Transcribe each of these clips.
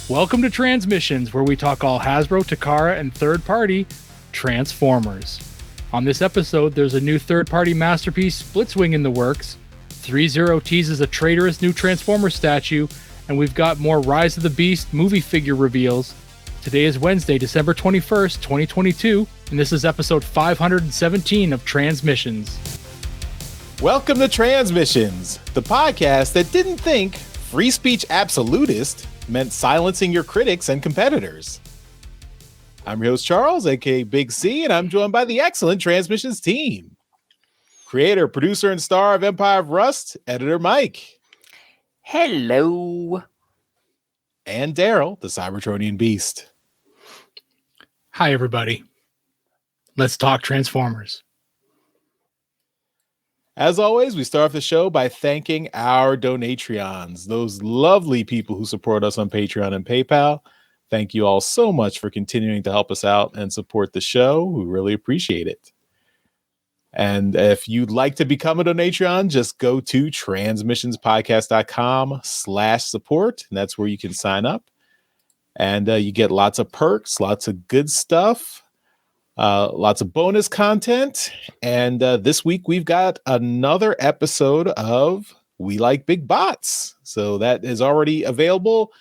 Welcome to Transmissions, where we talk all Hasbro, Takara, and third-party Transformers. On this episode, there's a new third-party masterpiece, Blitzwing, in the works. 3-0 teases a traitorous new Transformer statue, and we've got more Rise of the Beast movie figure reveals. Today is Wednesday, December 21st, 2022, and this is episode 517 of Transmissions. Welcome to Transmissions, the podcast that didn't think free speech absolutist meant silencing your critics and competitors. I'm your host, Charles, aka Big C, and I'm joined by the excellent Transmissions team. Creator, producer, and star of Empire of Rust, editor Mike. Hello. And Daryl, the Cybertronian Beast. Hi, everybody. Let's talk Transformers. As always, we start off the show by thanking our Donatreons, those lovely people who support us on Patreon and PayPal. Thank you all so much for continuing to help us out and support the show. We really appreciate it. And if you'd like to become a Donatreon, just go to transmissionspodcast.com/support. And that's where you can sign up. And you get lots of perks, lots of good stuff. Lots of bonus content. And this week we've got another episode of We Like Big Bots. So that is already available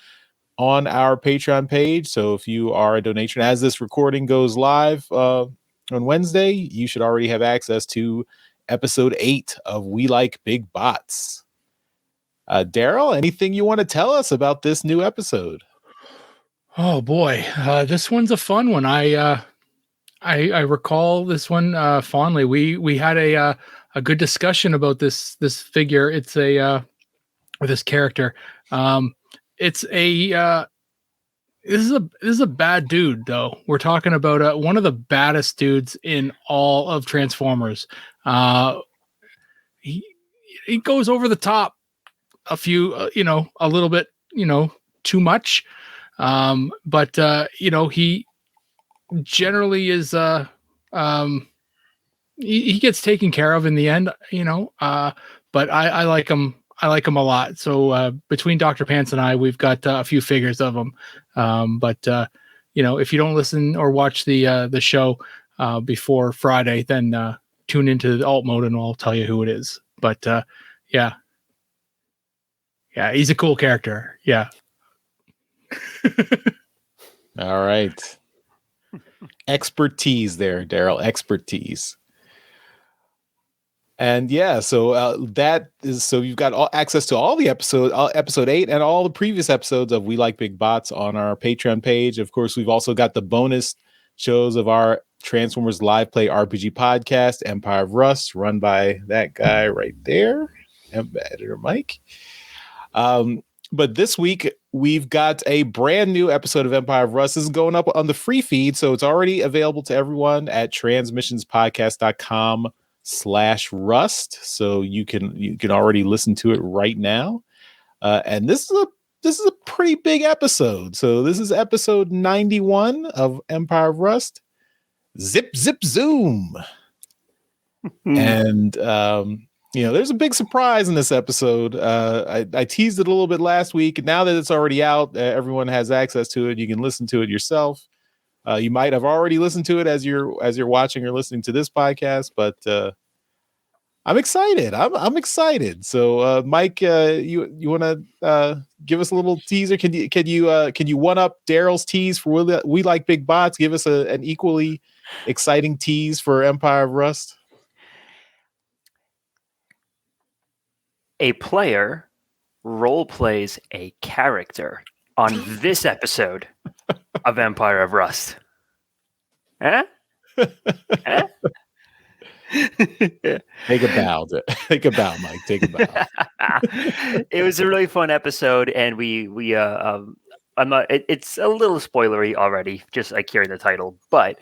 on our Patreon page. So if you are a donation, as this recording goes live on Wednesday, you should already have access to episode 8 of We Like Big Bots. Daryl, anything you want to tell us about this new episode? Oh boy, this one's a fun one. I recall this one fondly. We had a good discussion about this figure. It's or this character. This is a bad dude, though. We're talking about one of the baddest dudes in all of Transformers. He goes over the top a few, a little bit, too much. But he generally is he gets taken care of in the end, but I like him. I like him a lot. So between Dr. Pants and I, we've got a few figures of him. But if you don't listen or watch the show before Friday, then tune into the alt mode and I'll tell you who it is. But yeah, he's a cool character. Yeah. All right. Expertise there, Daryl. Expertise. And yeah, so you've got access to all the episode 8 and all the previous episodes of We Like Big Bots on our Patreon page. Of course, we've also got the bonus shows of our Transformers Live Play RPG podcast, Empire of Rust, run by that guy right there, editor Mike. But this week, we've got a brand new episode of Empire of Rust. This is going up on the free feed, so it's already available to everyone at transmissionspodcast.com/rust. So you can already listen to it right now. And this is a pretty big episode. So this is episode 91 of Empire of Rust. Zip, zip, zoom. And there's a big surprise in this episode. I teased it a little bit last week. Now that it's already out, everyone has access to it. You can listen to it yourself. You might have already listened to it as you're watching or listening to this podcast, but I'm excited. I'm excited. So, Mike, you want to give us a little teaser? Can you one up Daryl's tease for We Like Big Bots? Give us an equally exciting tease for Empire of Rust. A player role plays a character on this episode of Empire of Rust. Huh? Huh? Take a bow, Mike. Take a bow. It was a really fun episode, and I'm not. It's a little spoilery already, just like hearing the title. But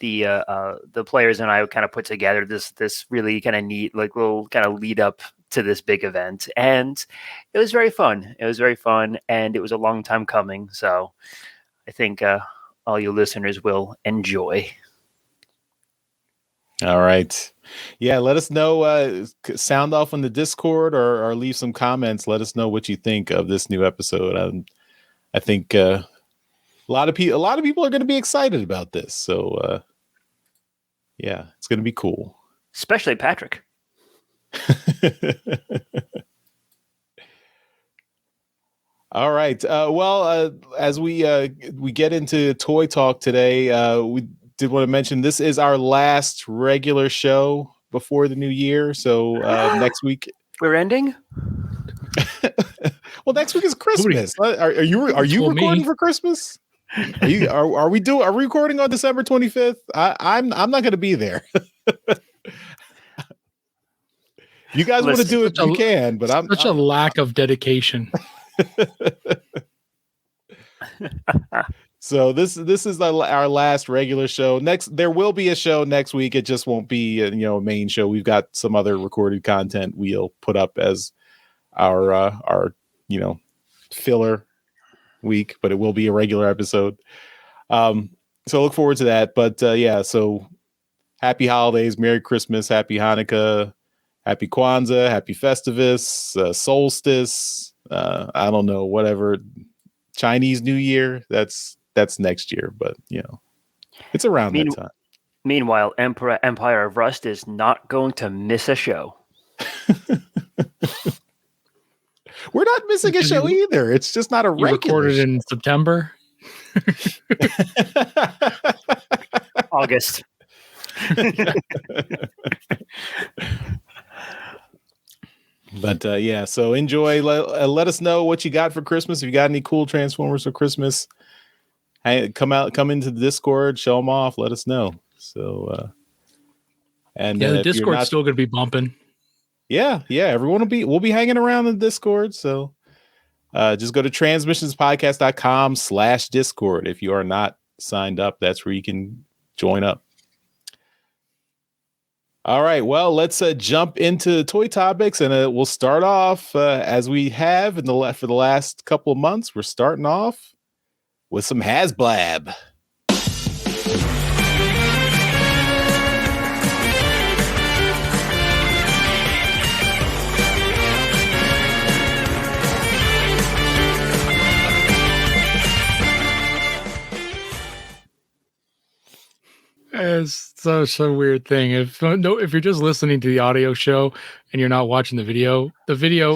the players and I kind of put together this really kind of neat, like little kind of lead up to this big event, and it was very fun. It was very fun, and it was a long time coming. So I think all you listeners will enjoy. All right. Yeah, let us know. Sound off on the Discord or leave some comments. Let us know what you think of this new episode. I think a lot of people are going to be excited about this. So yeah, it's going to be cool. Especially Patrick. All right. As we get into toy talk today, we did want to mention this is our last regular show before the new year. So next week we're ending. Well, next week is Christmas. Are you recording for Christmas? Are we recording on December 25th? I'm not going to be there. You guys want to do it, you can, but I'm such a lack of dedication. So this is our last regular show. There will be a show next week. It just won't be a main show. We've got some other recorded content we'll put up as our filler week, but it will be a regular episode. So look forward to that. But so happy holidays, Merry Christmas, Happy Hanukkah, Happy Kwanzaa, Happy Festivus, Solstice. I don't know, whatever. Chinese New Year. That's next year, but it's around that time. Meanwhile, Empire of Rust is not going to miss a show. We're not missing a show either. It's just not a regular. Recorded in September, August. But so enjoy. Let us know what you got for Christmas. If you got any cool Transformers for Christmas, hey, come into the Discord, show them off. Let us know. So, the Discord's still going to be bumping. Yeah, everyone we'll be hanging around in the Discord. So, just go to transmissionspodcast.com/Discord. If you are not signed up, that's where you can join up. All right, well, let's jump into toy topics, and we'll start off as we have for the last couple of months. We're starting off with some HasBlab. It's such a weird thing. If you're just listening to the audio show and you're not watching the video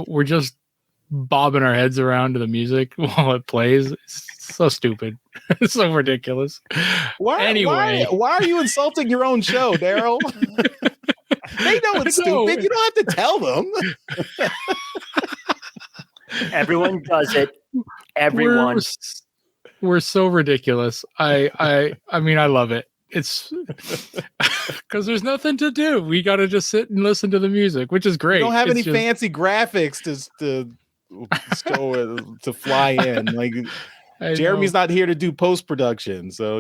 we're just bobbing our heads around to the music while it plays. It's so stupid. It's so ridiculous. Why are you insulting your own show, Daryl? They know it's stupid. You don't have to tell them. Everyone does it. Everyone. We're so ridiculous. I mean, I love it. It's because there's nothing to do. We got to just sit and listen to the music, which is great. We don't have any fancy graphics to fly in. Like Jeremy's not here to do post-production, so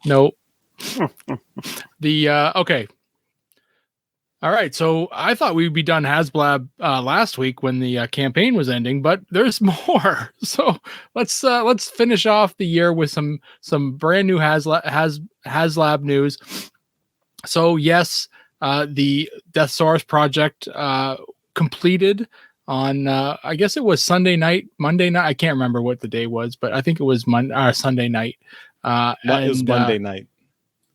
Nope. Okay. All right, so I thought we'd be done HasBlab last week when the campaign was ending, but there's more. So let's finish off the year with some brand new HasLab news. So yes, the Deathsaurus project completed on I guess it was Monday night. I can't remember what the day was, but I think it was Sunday night. It was Monday night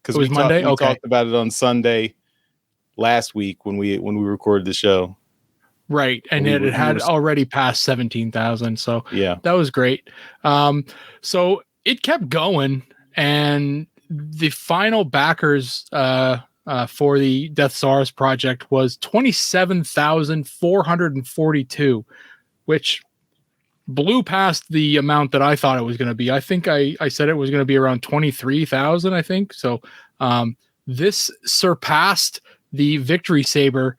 because we talked about it on Sunday last week when we recorded the show. Right. And it had already passed 17,000. So yeah, that was great. So it kept going, and the final backers for the Deathsaurus project was 27,442, which blew past the amount that I thought it was going to be. I think I said it was going to be around 23,000, I think. So this surpassed the Victory Saber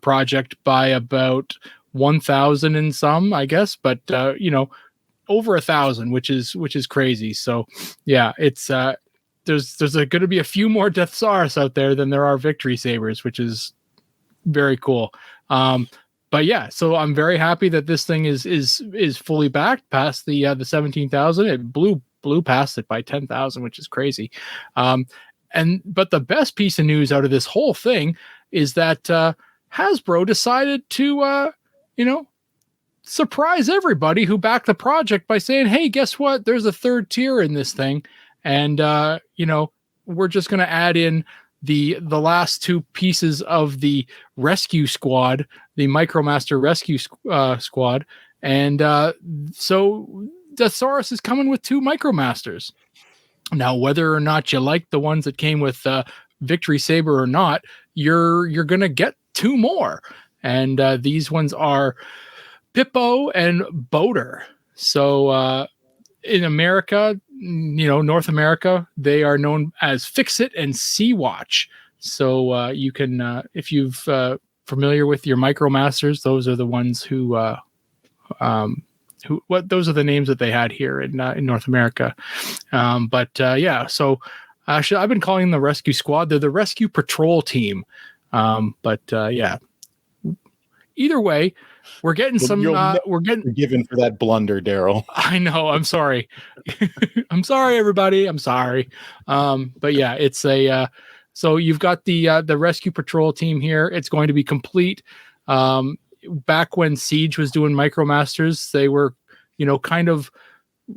project by about 1,000 and some, I guess, but over 1,000, which is crazy. So yeah, it's there's going to be a few more Deathsaurus out there than there are Victory Sabers, which is very cool. But yeah, so I'm very happy that this thing is fully backed past the 17,000. It blew past it by 10,000, which is crazy. But the best piece of news out of this whole thing is that Hasbro decided to surprise everybody who backed the project by saying, hey, guess what? There's a third tier in this thing. And, we're just going to add in the last two pieces of the rescue squad, the Micromaster rescue squad. And so Deathsaurus is coming with 2 Micromasters. Now, whether or not you like the ones that came with Victory Saber or not, you're going to get 2 more. And these ones are Pippo and Boater. So in America, North America, they are known as Fix-It and Sea-Watch. So you can, if you've familiar with your Micromasters, those are the ones those are the names that they had here in North America. So actually I've been calling them the Rescue Squad. They're the Rescue Patrol Team. Either way, we're getting some. We're getting forgiven for that blunder, Daryl. I know. I'm sorry. I'm sorry, everybody. I'm sorry. It's a. So you've got the Rescue Patrol Team here. It's going to be complete. Back when Siege was doing Micromasters, they were, kind of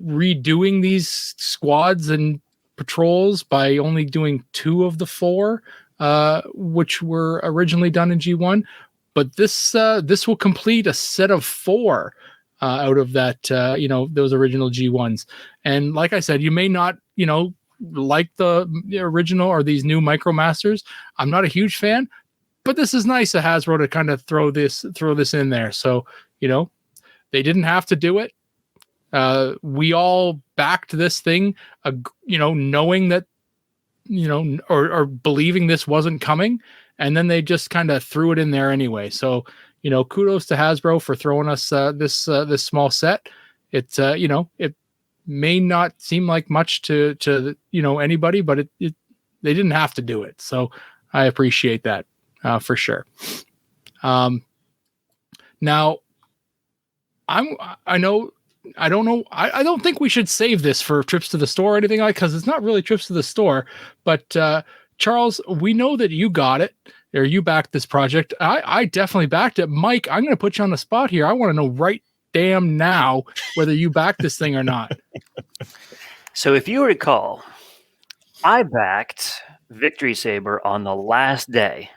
redoing these squads and patrols by only doing 2 of the 4, which were originally done in G1. But this will complete a set of 4 out of that, those original G1s. And like I said, you may not, like the original or these new Micromasters. I'm not a huge fan, but this is nice of Hasbro to kind of throw this in there. So, they didn't have to do it. We all backed this thing, knowing that, or believing this wasn't coming. And then they just kind of threw it in there anyway. So, kudos to Hasbro for throwing us this small set. It's it may not seem like much to anybody, but they didn't have to do it. So I appreciate that for sure. Now, I don't think we should save this for trips to the store or anything like, because it's not really trips to the store, but Charles, we know that you got it, or you backed this project. I definitely backed it. Mike, I'm going to put you on the spot here. I want to know right damn now whether you backed this thing or not. So if you recall, I backed Victory Saber on the last day.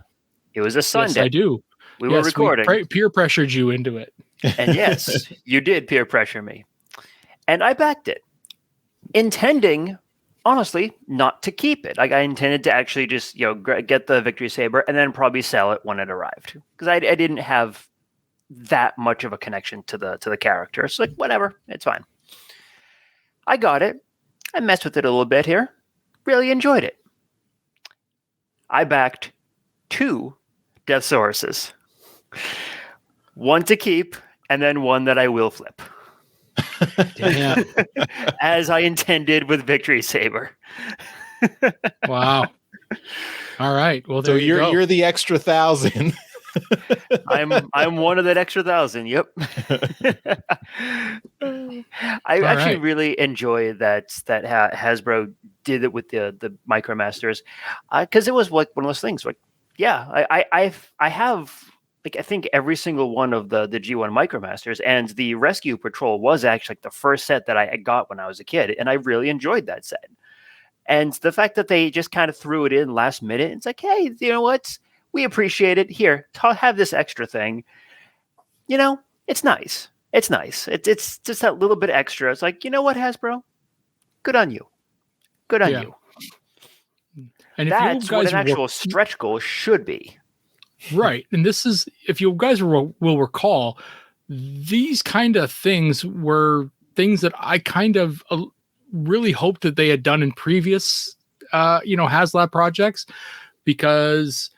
It was a Sunday. Yes, I do. We were recording. We peer pressured you into it. And yes, you did peer pressure me. And I backed it, intending, honestly, not to keep it. Like, I intended to actually just, get the Victory Saber and then probably sell it when it arrived, because I didn't have that much of a connection to the character. So, like, whatever, it's fine. I got it. I messed with it a little bit here. Really enjoyed it. I backed 2 Deathsauruses. 1 to keep, and then 1 that I will flip. Yeah. As I intended with Victory Saber. Wow. All right. Well, so you're the extra 1,000. I'm one of that extra 1,000. Yep. I actually really enjoy that Hasbro did it with the Micromasters, because it was like one of those things. Like, yeah, I have. Like, I think every single one of the G1 Micromasters, and the Rescue Patrol was actually like the first set that I got when I was a kid, and I really enjoyed that set. And the fact that they just kind of threw it in last minute, it's like, hey, you know what? We appreciate it. Here, have this extra thing. It's nice. It's nice. It's just that little bit extra. It's like, you know what, Hasbro? Good on you. Good on you. And that's what an actual stretch goal should be. Right. And this is, if you guys will recall, these kind of things were things that I kind of really hoped that they had done in previous, HasLab projects, because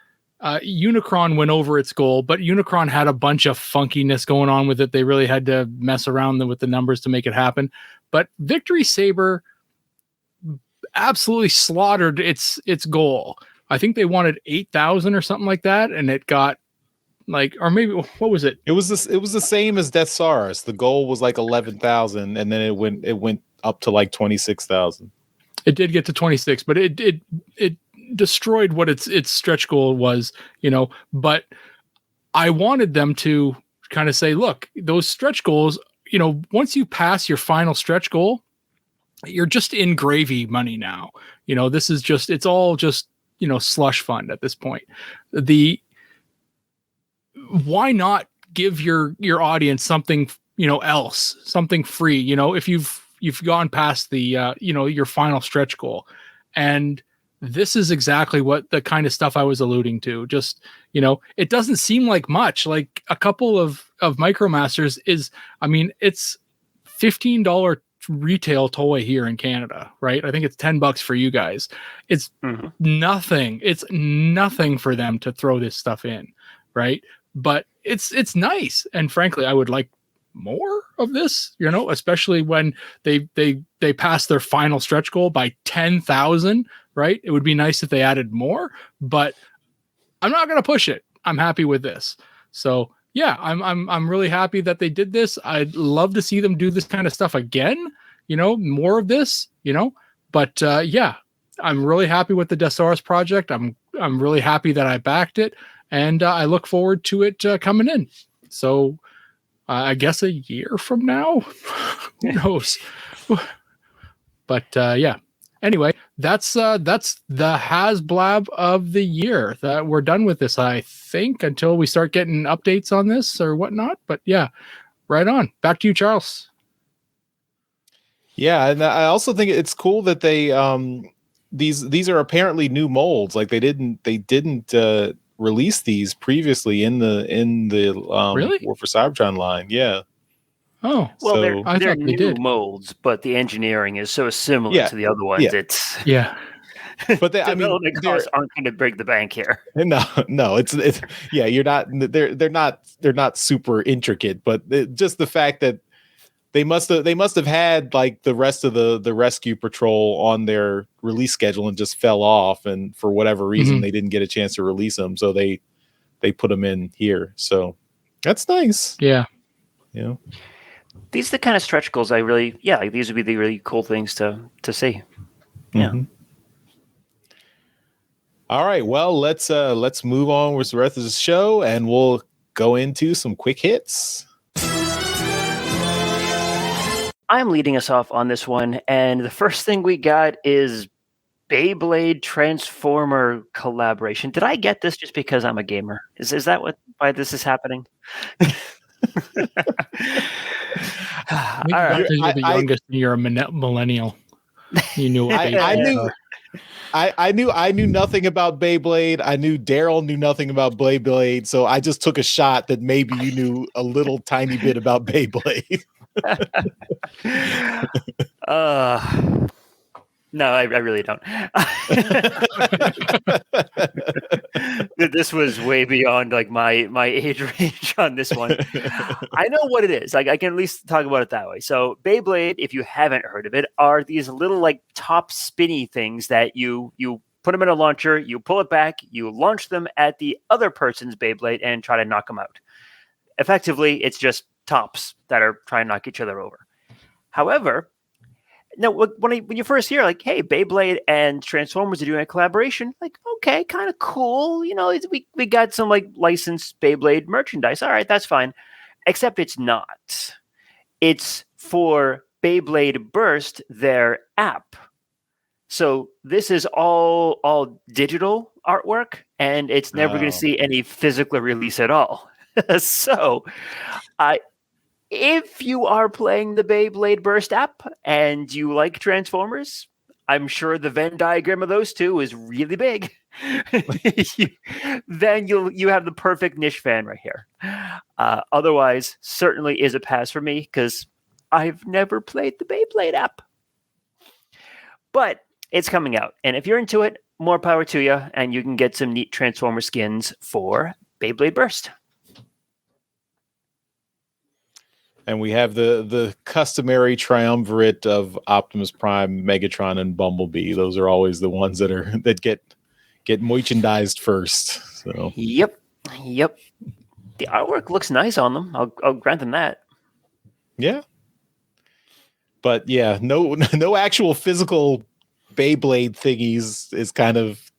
Unicron went over its goal, but Unicron had a bunch of funkiness going on with it. They really had to mess around with the numbers to make it happen. But Victory Saber absolutely slaughtered its goal. I think they wanted 8,000 or something like that, and it got or maybe what was it? It was the same as Deathsaurus. The goal was like 11,000, and then it went up to like 26,000. It did get to 26, but it destroyed what its stretch goal was, But I wanted them to, kind of say, look, those stretch goals, once you pass your final stretch goal, you're just in gravy money now. This is just, it's all just, slush fund at this point. Why not give your audience something, else, something free, if you've gone past the, your final stretch goal. And this is exactly what the kind of stuff I was alluding to. Just, it doesn't seem like much. Like a couple of MicroMasters is, it's $15 retail toy here in Canada, right? I think it's $10 for you guys. It's nothing. It's nothing for them to throw this stuff in, right? But it's nice. And frankly, I would like more of this, especially when they pass their final stretch goal by 10,000, right? It would be nice if they added more, but I'm not going to push it. I'm happy with this. So yeah, I'm really happy that they did this. I'd love to see them do this kind of stuff again, more of this, but yeah, I'm really happy with the Desaurus project. I'm really happy that I backed it, and I look forward to it coming in. So I guess a year from now, who knows? But yeah. Anyway, that's the HasBlab of the year. That we're done with this, I think, until we start getting updates on this or whatnot. But yeah, right on. Back to you, Charles. Yeah, and I also think it's cool that they these are apparently new molds. Like they didn't release these previously in the Really? War for Cybertron line. Yeah. Oh, well, so, they're new molds, but the engineering is so similar to the other ones. Yeah. But development costs aren't going to break the bank here. No, it's yeah. You're not. They're not super intricate, but just the fact that they must have had like the rest of the rescue patrol on their release schedule and just fell off, and for whatever reason they didn't get a chance to release them, so they put them in here. So that's nice. Yeah. These are the kind of stretch goals I really, like these would be the really cool things to see. Yeah. Mm-hmm. All right. Well, let's move on with the rest of the show, and we'll go into some quick hits. I'm leading us off on this one, and the first thing we got is Beyblade Transformer collaboration. Did I get this just because I'm a gamer? Is that why this is happening? All right. You're the youngest and you're a millennial. You knew what I knew nothing about Beyblade. I knew Daryl knew nothing about Beyblade, so I just took a shot that maybe you knew a little tiny bit about Beyblade. No, I really don't. This was way beyond like my age range on this one. I know what it is. Like I can at least talk about it that way. So Beyblade, if you haven't heard of it, are these little like top spinny things that you put them in a launcher, you pull it back, you launch them at the other person's Beyblade and try to knock them out. Effectively, it's just tops that are trying to knock each other over. However, now, when you first hear like, "Hey, Beyblade and Transformers are doing a collaboration," like, okay, kind of cool. We got some like licensed Beyblade merchandise. All right, that's fine. Except it's not. It's for Beyblade Burst, their app. So this is all digital artwork, and it's never going to see any physical release at all. So, if you are playing the Beyblade Burst app and you like Transformers, I'm sure the Venn diagram of those two is really big. Then you have the perfect niche fan right here. Otherwise, certainly is a pass for me because I've never played the Beyblade app. But it's coming out, and if you're into it, more power to you, and you can get some neat Transformer skins for Beyblade Burst. And we have the customary triumvirate of Optimus Prime, Megatron, and Bumblebee. Those are always the ones that get merchandised first. So Yep. The artwork looks nice on them. I'll grant them that. Yeah. But yeah, no actual physical Beyblade thingies is kind of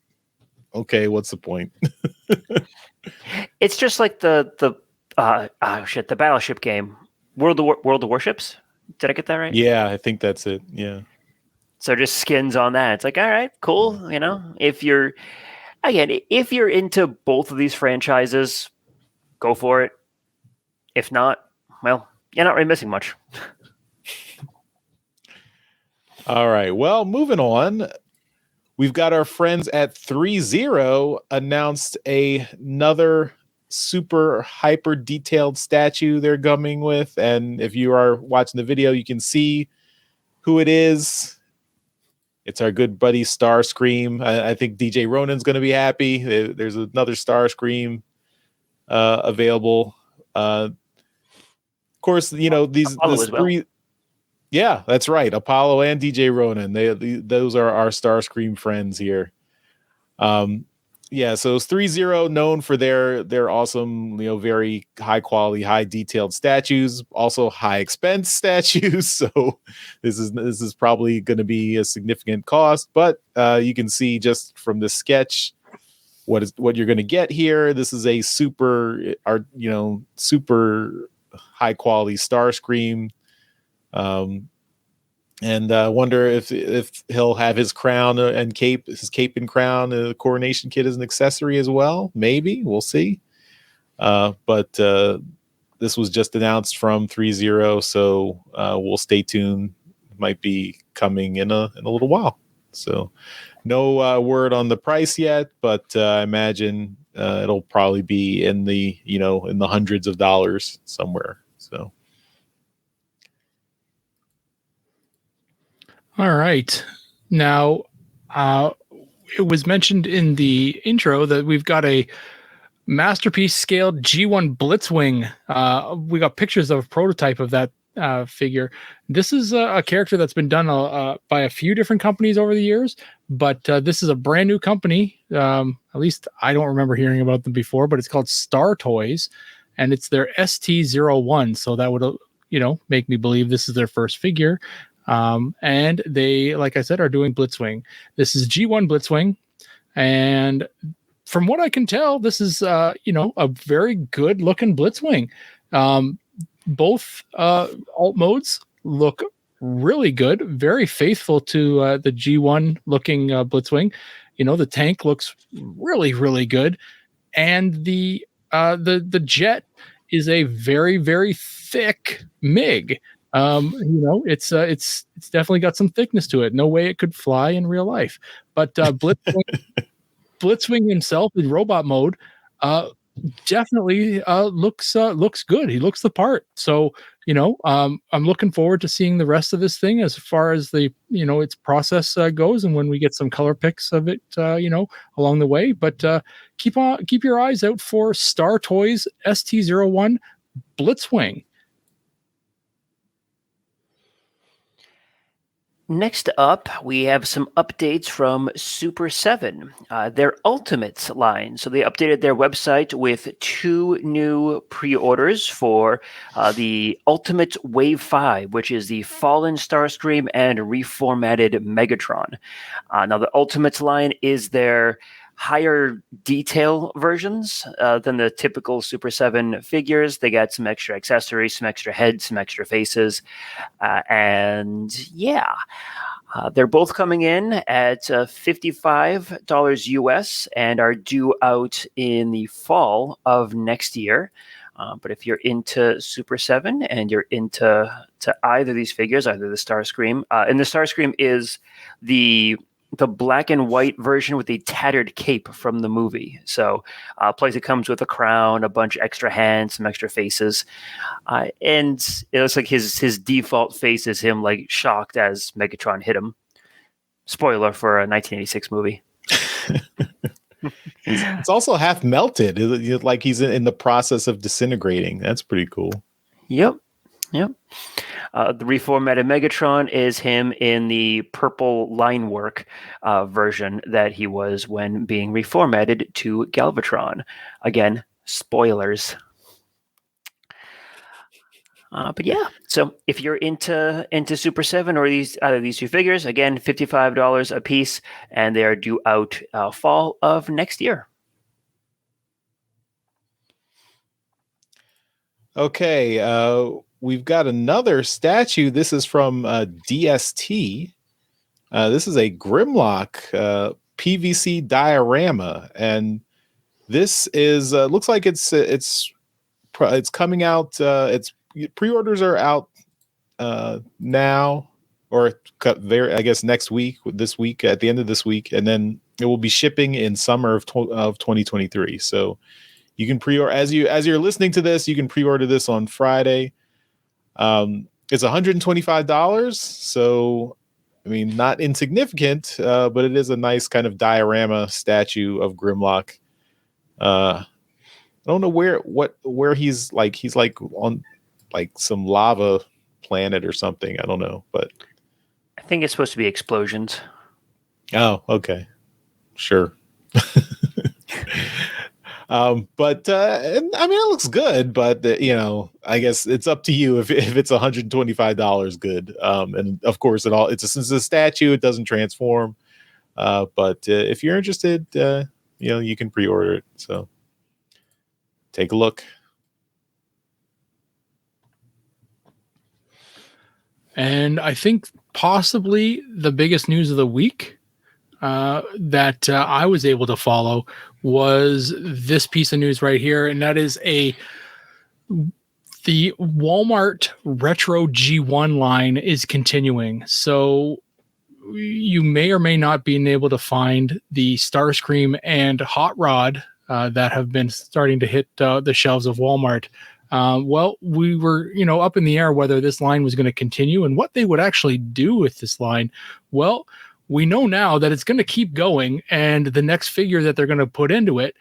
okay. What's the point? It's just like the The Battleship game, World of Warships. Did I get that right? Yeah, I think that's it. Yeah. So just skins on that. It's like, all right, cool. If you're into both of these franchises, go for it. If not, well, you're not really missing much. All right. Well, moving on. We've got our friends at 3-0 announced another super hyper detailed statue they're coming with. And if you are watching the video, you can see who it is. It's our good buddy Starscream. I think DJ Ronan's going to be happy. There's another Starscream available. Of course, these three. Well. Yeah, that's right. Apollo and DJ Ronan. Those are our Starscream friends here. So it's 3-0, known for their awesome, very high quality, high detailed statues, also high expense statues. So this is probably going to be a significant cost, but you can see just from the sketch what you're going to get here. This is a super high quality Starscream. And wonder if he'll have his crown and cape, his cape and crown, coronation kit as an accessory as well. Maybe we'll see. But this was just announced from 3-0, so we'll stay tuned. Might be coming in a little while. So no word on the price yet, but I imagine it'll probably be in the in the hundreds of dollars somewhere. So. All right. Now, it was mentioned in the intro that we've got a masterpiece scaled G1 Blitzwing. We got pictures of a prototype of that figure. This is a character that's been done by a few different companies over the years, but this is a brand new company. At least I don't remember hearing about them before, but it's called Star Toys, and it's their ST01. So that would, make me believe this is their first figure. And they, like I said, are doing Blitzwing. This is G1 Blitzwing. And from what I can tell, this is, a very good looking Blitzwing. Both alt modes look really good, very faithful to the G1 looking Blitzwing. The tank looks really, really good. And the jet is a very, very thick MiG. It's definitely got some thickness to it. No way it could fly in real life. But Blitzwing himself in robot mode definitely looks good. He looks the part. So I'm looking forward to seeing the rest of this thing as far as the its process goes, and when we get some color pics of it along the way. But keep your eyes out for Star Toys ST01 Blitzwing. Next up, we have some updates from Super 7, their Ultimates line. So they updated their website with 2 new pre-orders for the Ultimate Wave 5, which is the Fallen Starscream and reformatted Megatron. Now, the Ultimates line is their higher detail versions than the typical Super 7 figures. They got some extra accessories, some extra heads, some extra faces. They're both coming in at $55 US and are due out in the fall of next year. But if you're into Super 7 and you're into either of these figures, either the Starscream, and the Starscream is the black and white version with the tattered cape from the movie. So plus it comes with a crown, a bunch of extra hands, some extra faces. And it looks like his default face is him like shocked as Megatron hit him. Spoiler for a 1986 movie. It's also half melted, like he's in the process of disintegrating. That's pretty cool. Yep. The reformatted Megatron is him in the purple line work version that he was when being reformatted to Galvatron. Again, spoilers. But yeah, so if you're into Super 7 or either of these 2 figures, again, $55 a piece, and they are due out fall of next year. Okay, we've got another statue. This is from DST. This is a Grimlock PVC diorama, and this is looks like it's coming out. It's pre-orders are out now, or there. I guess next week, this week, at the end of this week, and then it will be shipping in summer of 2023. So you can pre-order as you're listening to this. You can pre-order this on Friday. It's $125. So, I mean, not insignificant, but it is a nice kind of diorama statue of Grimlock. I don't know where he's like on like some lava planet or something. I don't know, but I think it's supposed to be explosions. oh, okay, sure. But I mean, it looks good, but I guess it's up to you if it's $125 good. And of course, it's a statue; it doesn't transform. But if you're interested, you can pre-order it. So take a look. And I think possibly the biggest news of the week that I was able to follow was this piece of news right here, and that is the Walmart Retro G1 line is continuing. So you may or may not be able to find the Starscream and Hot Rod that have been starting to hit the shelves of Walmart. Well, we were, up in the air whether this line was going to continue and what they would actually do with this line. Well, we know now that it's going to keep going, and the next figure that they're going to put into it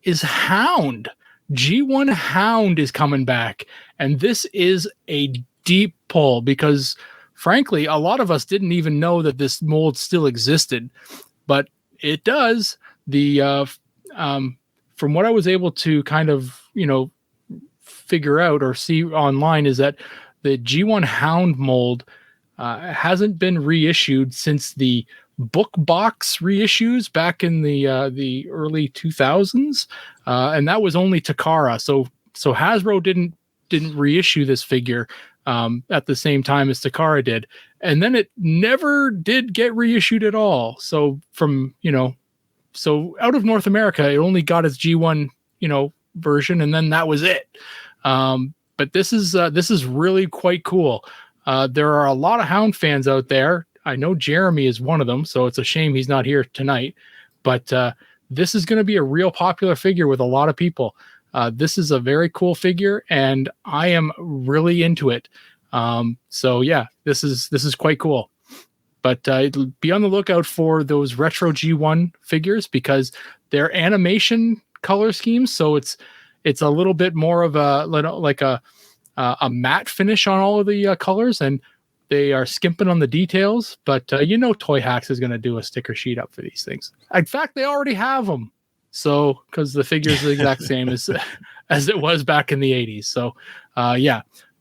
is Hound. G1 Hound is coming back, and this is a deep pull because, frankly, a lot of us didn't even know that this mold still existed, but it does. From what I was able to kind of, figure out or see online is that the G1 Hound mold hasn't been reissued since the book box reissues back in the early 2000s, and that was only Takara. So Hasbro didn't reissue this figure at the same time as Takara did, and then it never did get reissued at all. So so out of North America, it only got its G1 version, and then that was it. But this is really quite cool. There are a lot of Hound fans out there. I know Jeremy is one of them, so it's a shame he's not here tonight. But this is going to be a real popular figure with a lot of people. This is a very cool figure, and I am really into it. So yeah, this is quite cool. But be on the lookout for those retro G1 figures because they're animation color schemes, so it's a little bit more of a matte finish on all of the colors, and they are skimping on the details. But Toy Hacks is going to do a sticker sheet up for these things. In fact, they already have them. So because the figure is the exact same as it was back in the 80s. So yeah,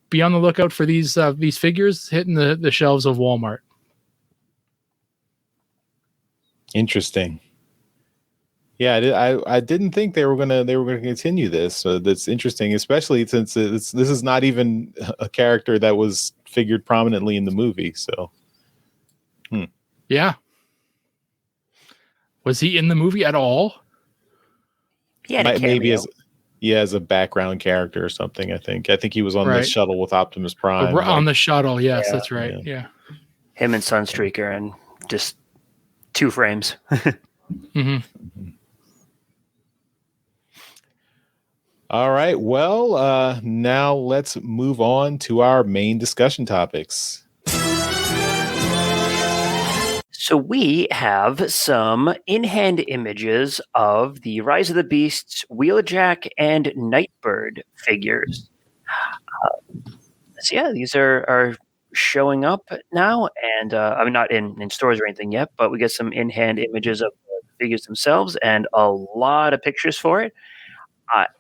be on the lookout for these figures hitting the shelves of Walmart. Interesting. Yeah, I didn't think they were gonna continue this. So that's interesting, especially since this is not even a character that was figured prominently in the movie. So, yeah, was he in the movie at all? Yeah, maybe as a background character or something. I think he was on the shuttle with Optimus Prime. On the shuttle, yes, that's right. Yeah, him and Sunstreaker, and just 2 frames. Mm-hmm. All right. Well, now let's move on to our main discussion topics. So we have some in-hand images of the Rise of the Beasts, Wheeljack, and Nightbird figures. So yeah, these are showing up now, and I mean, not in stores or anything yet, but we get some in-hand images of the figures themselves and a lot of pictures for it.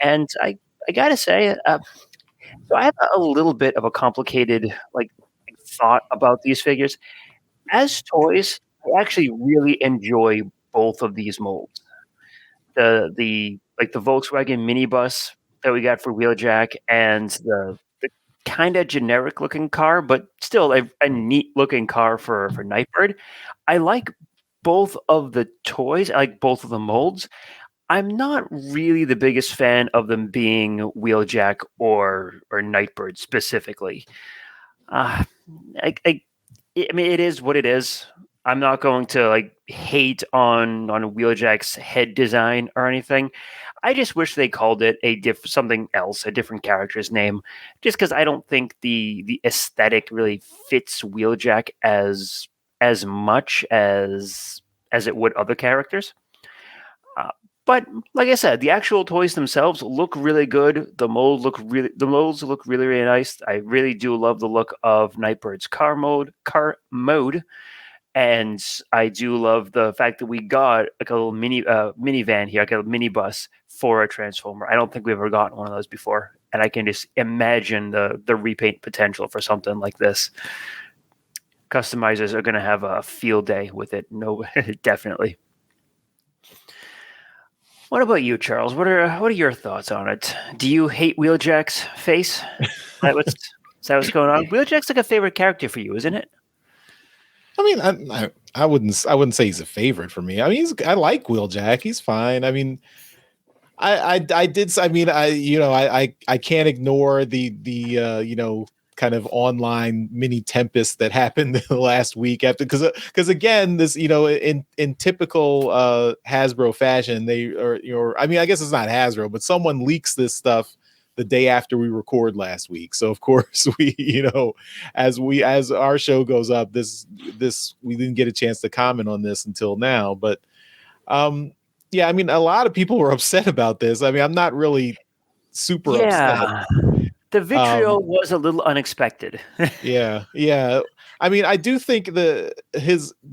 And I gotta say, so I have a little bit of a complicated thought about these figures. As toys, I actually really enjoy both of these molds. The Volkswagen minibus that we got for Wheeljack and the kind of generic looking car, but still a neat looking car for Nightbird. I like both of the toys. I like both of the molds. I'm not really the biggest fan of them being Wheeljack or Nightbird specifically. Uh, I mean, it is what it is. I'm not going to like hate on Wheeljack's head design or anything. I just wish they called it something else, a different character's name, just because I don't think the aesthetic really fits Wheeljack as much as it would other characters. Uh, but like I said, the actual toys themselves look really good. The molds look really nice. I really do love the look of Nightbird's car mode, and I do love the fact that we got like a little minivan here, like a mini bus for a Transformer. I don't think we've ever gotten one of those before, and I can just imagine the repaint potential for something like this. Customizers are going to have a field day with it. No, definitely. What about you, Charles? What are your thoughts on it? Do you hate Wheeljack's face? Is that what's going on? Wheeljack's like a favorite character for you, isn't it? I mean, I wouldn't say he's a favorite for me. I mean, I like Wheeljack. He's fine. I mean, I did. I mean, I can't ignore the kind of online mini tempest that happened the last week after because again this in typical Hasbro fashion I mean I guess it's not Hasbro but someone leaks this stuff the day after we record last week, so of course we as our show goes up this we didn't get a chance to comment on this until now, but yeah, I mean a lot of people were upset about this. I mean I'm not really super upset. The vitriol was a little unexpected. Yeah. I mean, I do think the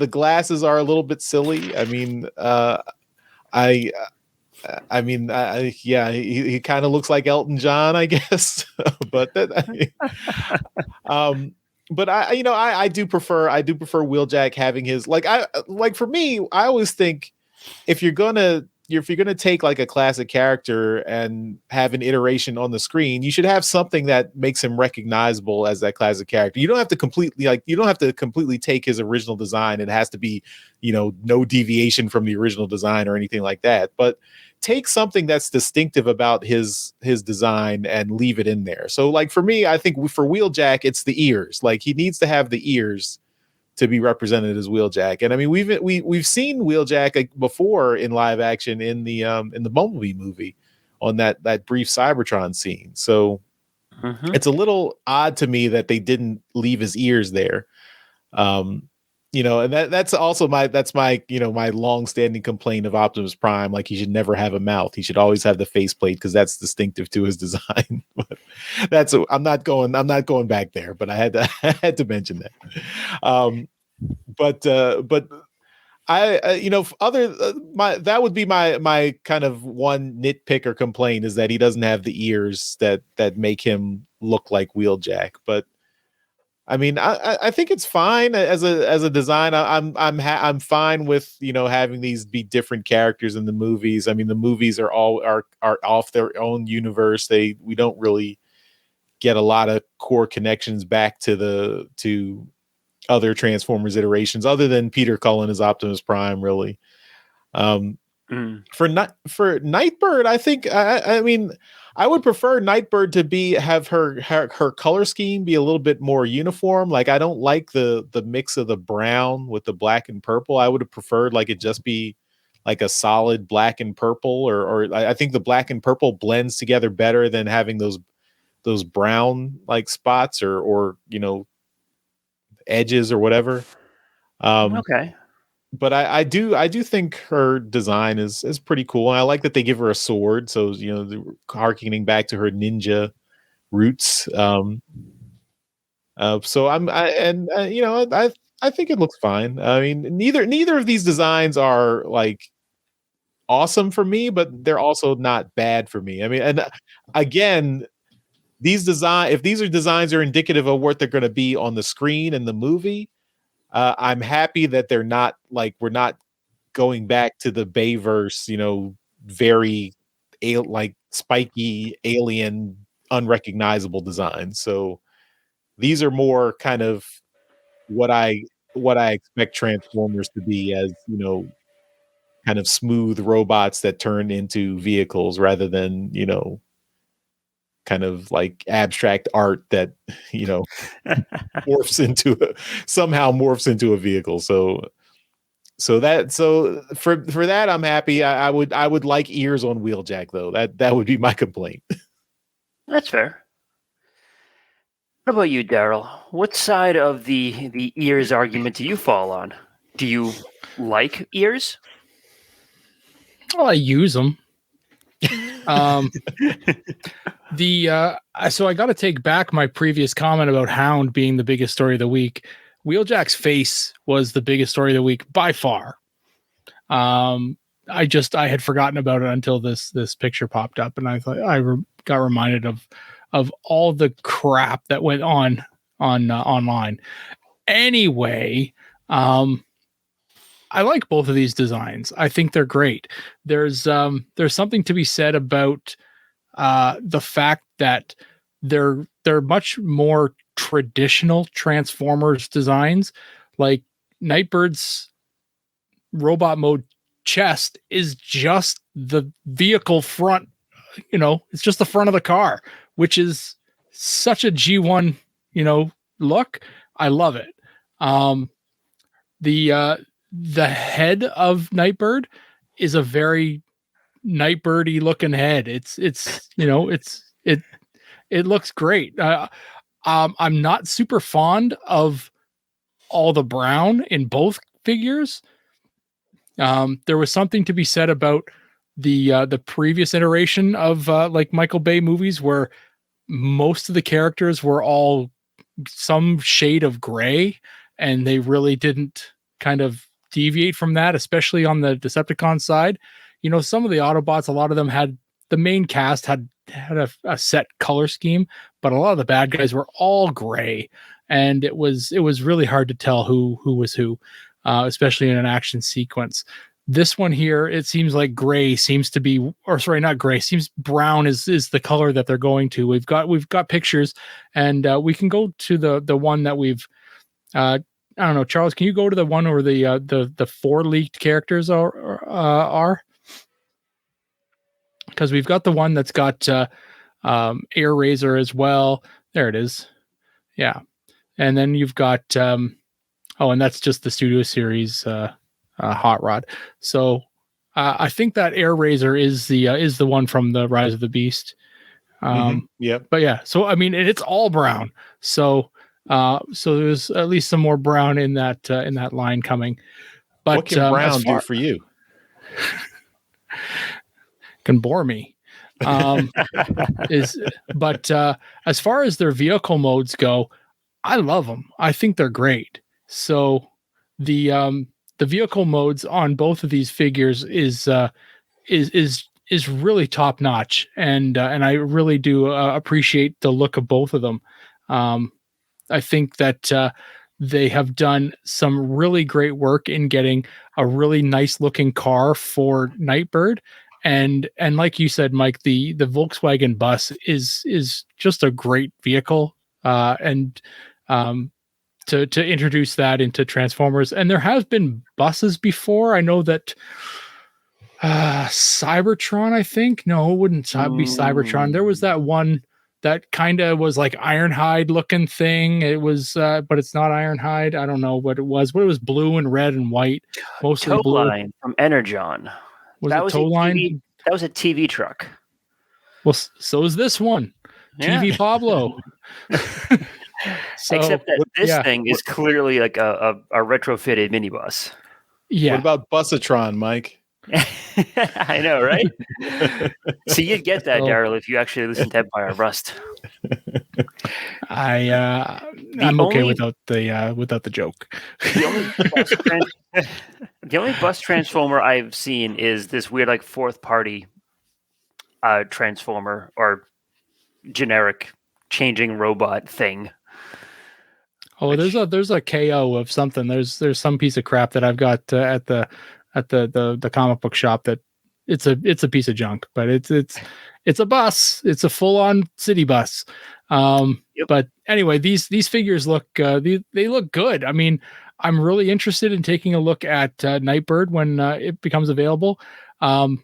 glasses are a little bit silly. I mean, yeah, he kind of looks like Elton John, I guess. But but I do prefer Wheeljack having his like for me, I always think if you're gonna take like a classic character and have an iteration on the screen, you should have something that makes him recognizable as that classic character. You don't have to completely take his original design. It has to be, no deviation from the original design or anything like that. But take something that's distinctive about his design and leave it in there. So like for me, I think for Wheeljack, it's the ears. Like he needs to have the ears to be represented as Wheeljack. And I mean, we've seen Wheeljack before in live action in the Bumblebee movie on that brief Cybertron scene. So it's a little odd to me that they didn't leave his ears there. And that's also my my long-standing complaint of Optimus Prime. Like he should never have a mouth. He should always have the faceplate because that's distinctive to his design. But I'm not going back there, but I had to mention that. But I that would be my kind of one nitpick or complaint is that he doesn't have the ears that make him look like Wheeljack. But I mean, I think it's fine as a design. I'm fine with having these be different characters in the movies. I mean, the movies are off their own universe. We don't really get a lot of core connections back to other Transformers iterations other than Peter Cullen as Optimus Prime, really. For Nightbird, I think I mean I would prefer Nightbird to have her color scheme be a little bit more uniform. Like I don't like the mix of the brown with the black and purple. I would have preferred like it just be like a solid black and purple, or I think the black and purple blends together better than having those brown like spots or edges or whatever. Okay. But I do think her design is pretty cool. And I like that they give her a sword, so harkening back to her ninja roots. So I think it looks fine. I mean, neither of these designs are like awesome for me, but they're also not bad for me. I mean, and again, if these designs are indicative of what they're going to be on the screen in the movie, I'm happy that they're not like we're not going back to the Bayverse, very like spiky, alien, unrecognizable designs. So these are more kind of what I expect Transformers to be, as kind of smooth robots that turn into vehicles rather than kind of like abstract art that somehow morphs into a vehicle. So for that I'm happy. I would like ears on Wheeljack though. That would be my complaint. That's fair. What about you, Daryl? What side of the ears argument do you fall on? Do you like ears? Well, I use them. So I got to take back my previous comment about Hound being the biggest story of the week. Wheeljack's face was the biggest story of the week by far. I had forgotten about it until this picture popped up, and I thought got reminded of all the crap that went on online. Anyway, I like both of these designs. I think they're great. There's something to be said about the fact that they're much more traditional Transformers designs. Like Nightbird's robot mode chest is just the vehicle front, it's just the front of the car, which is such a G1, look. I love it. The head of Nightbird is a very Nightbirdy looking head. It looks great. I'm not super fond of all the brown in both figures. There was something to be said about the previous iteration of like Michael Bay movies where most of the characters were all some shade of gray, and they really didn't kind of deviate from that, especially on the Decepticon side. Some of the Autobots, a lot of them had, the main cast had a set color scheme, but a lot of the bad guys were all gray, and it was really hard to tell who was who, especially in an action sequence. This one here, it seems like gray seems to be, or sorry, not gray, seems brown is the color that they're going to. We've got pictures, and we can go to the one that we've I don't know, Charles, can you go to the one where the 4 leaked characters are? Because we've got the one that's got Air Razor as well. There it is. Yeah. And then you've got and that's just the Studio Series Hot Rod. So I think that Air Razor is the one from the Rise of the Beast. Yep. But yeah, so I mean, it's all brown. So there's at least some more brown in that line coming. But what can brown do for you? Can bore me. As far as their vehicle modes go, I love them. I think they're great. So the vehicle modes on both of these figures is really top notch, and I really do appreciate the look of both of them. I think that they have done some really great work in getting a really nice looking car for Nightbird. And like you said, Mike, the Volkswagen bus is just a great vehicle. And to introduce that into Transformers. And there has been buses before. I know that Cybertron, I think. No, it wouldn't be Cybertron. There was that one that kind of was like Ironhide looking thing. It was, but it's not Ironhide. I don't know what it was, but it was blue and red and white. Mostly Tow blue. Line from Energon. Was it Tow Line? That was a TV truck. Well, so is this one. Yeah. TV Pablo. Except that this thing is clearly like a retrofitted minibus. Yeah. What about Busatron, Mike? I know, right? So you'd get that, Daryl, if you actually listen to Empire Rust. I'm okay without the joke. The only bus transformer I've seen is this weird like fourth party transformer or generic changing robot thing. Oh, there's a KO of something. There's some piece of crap that I've got at the comic book shop that it's a piece of junk, but it's a bus. It's a full on city bus. Yep. But anyway, these figures look they look good. I mean, I'm really interested in taking a look at Nightbird when it becomes available. And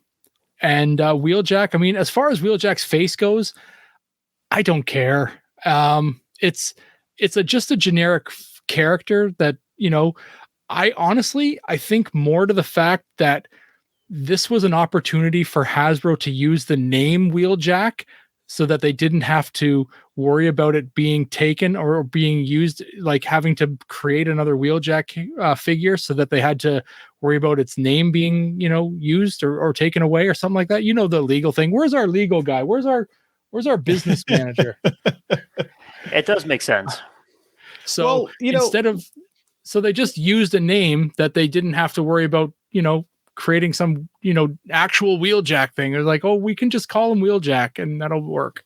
Wheeljack. I mean, as far as Wheeljack's face goes, I don't care. It's just a generic character that, you know, I think more to the fact that this was an opportunity for Hasbro to use the name Wheeljack so that they didn't have to worry about it being taken or being used, like having to create another Wheeljack figure so that they had to worry about its name being, you know, used or taken away or something like that. You know, the legal thing. Where's our legal guy? Where's our business manager? It does make sense. So Well, you know, so they just used a name that they didn't have to worry about, you know, creating some, you know, actual Wheeljack thing. They're like, oh, we can just call him Wheeljack and that'll work.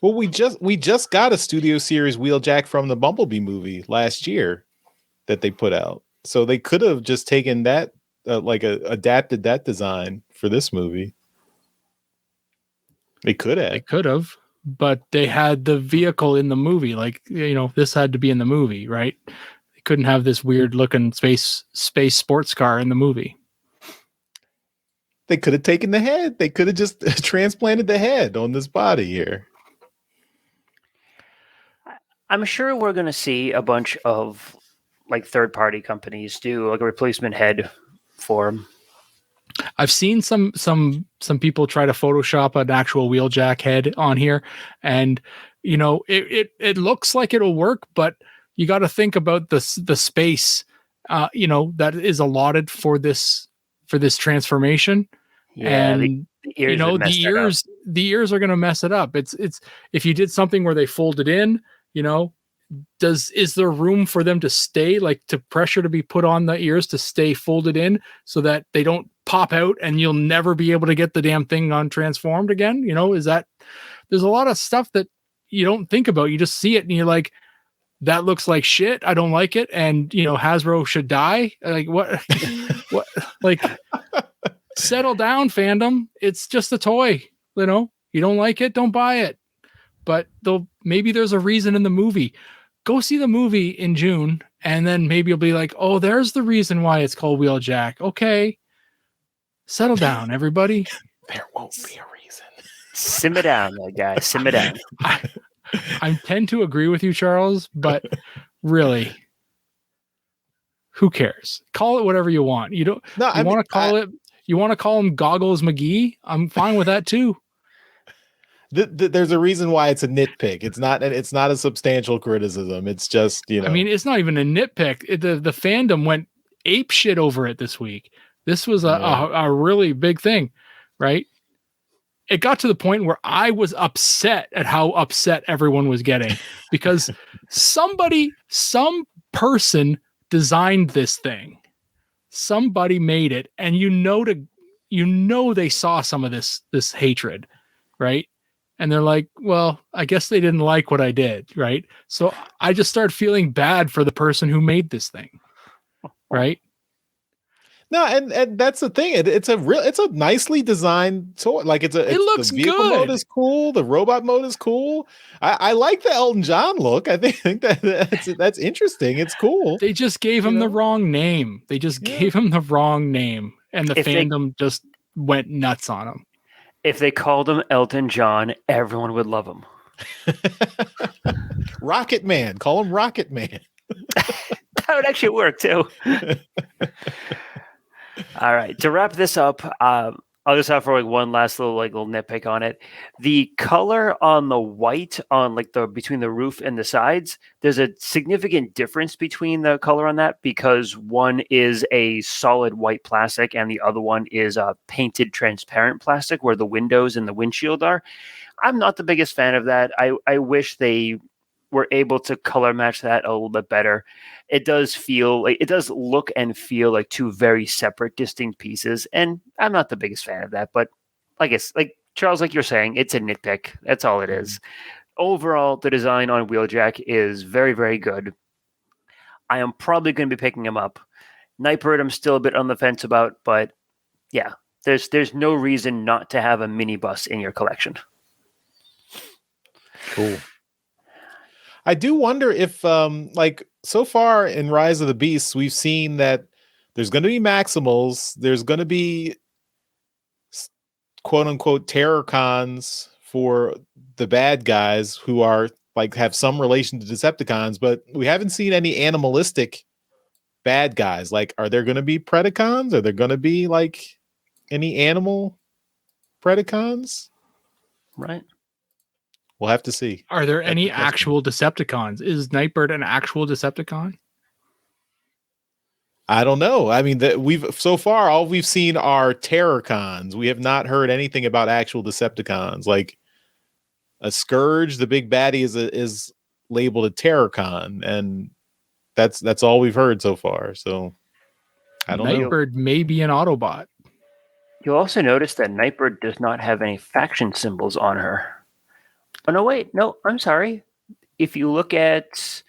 well, we just got a Studio Series Wheeljack from the Bumblebee movie last year that they put out. So they could have just taken that, adapted that design for this movie. They could have, but they had the vehicle in the movie. Like, you know, this had to be in the movie, right? They couldn't have this weird looking space sports car in the movie. They could have taken the head. They could have just transplanted the head on this body here. I'm sure we're going to see a bunch of like third-party companies do like a replacement head for him. I've seen some people try to Photoshop an actual Wheeljack head on here, and you know it looks like it'll work, but you got to think about the space, you know, that is allotted for this transformation. Yeah, and the ears you know the ears are going to mess it up. It's if you did something where they fold it in, you know, is there room for them to stay, like to pressure to be put on the ears to stay folded in so that they don't pop out and you'll never be able to get the damn thing on transformed again? You know, there's a lot of stuff that you don't think about. You just see it and you're like, that looks like shit. I don't like it. And you know, Hasbro should die. Like what, what, like settle down, fandom. It's just a toy. You know, you don't like it, don't buy it. But maybe there's a reason in the movie. Go see the movie in June, and then maybe you'll be like, oh, there's the reason why it's called Wheeljack. Okay. Settle down, everybody. There won't be a reason. Simmer down, guys. Simmer down. I tend to agree with you, Charles, but really, who cares? Call it whatever you want. You don't. No, you want to call it. You want to call him Goggles McGee? I'm fine with that too. There's a reason why it's a nitpick. It's not a substantial criticism. It's just, you know. I mean, it's not even a nitpick. The fandom went ape shit over it this week. This was a really big thing, right? It got to the point where I was upset at how upset everyone was getting because some person designed this thing. Somebody made it, and you know they saw some of this hatred, right? And they're like, well, I guess they didn't like what I did, right? So I just started feeling bad for the person who made this thing, right? No, and that's the thing. It's a nicely designed toy. Like it looks the vehicle good. Mode is cool. The robot mode is cool. I like the Elton John look. I think that's interesting. It's cool. They just gave him the wrong name. They just gave him the wrong name, and the fandom just went nuts on him. If they called him Elton John, everyone would love him. Rocket Man. Call him Rocket Man. That would actually work too. All right. To wrap this up, I'll just have for like one last little nitpick on it. The color on the white on between the roof and the sides, there's a significant difference between the color on that because one is a solid white plastic and the other one is a painted transparent plastic where the windows and the windshield are. I'm not the biggest fan of that. I wish they were able to color match that a little bit better. It does look and feel like two very separate, distinct pieces. And I'm not the biggest fan of that, but I guess like Charles, like you're saying, it's a nitpick. That's all it is. Overall, the design on Wheeljack is very, very good. I am probably going to be picking him up. Nightbird, I'm still a bit on the fence about, but yeah, There's no reason not to have a mini bus in your collection. Cool. I do wonder if, like, so far in Rise of the Beasts, we've seen that there's going to be Maximals, there's going to be quote unquote terror cons for the bad guys who are like have some relation to Decepticons, but we haven't seen any animalistic bad guys. Like, are there going to be Predacons? Are there going to be like any animal Predacons? Right. We'll have to see. Are there any actual Decepticons? Is Nightbird an actual Decepticon? I don't know. I mean, we've so far all we've seen are terror cons. We have not heard anything about actual Decepticons. Like a Scourge, the big baddie, is labeled a terror con, and that's all we've heard so far. So I don't know. Nightbird may be an Autobot. You'll also notice that Nightbird does not have any faction symbols on her. Oh, no, wait. No, I'm sorry. If you look at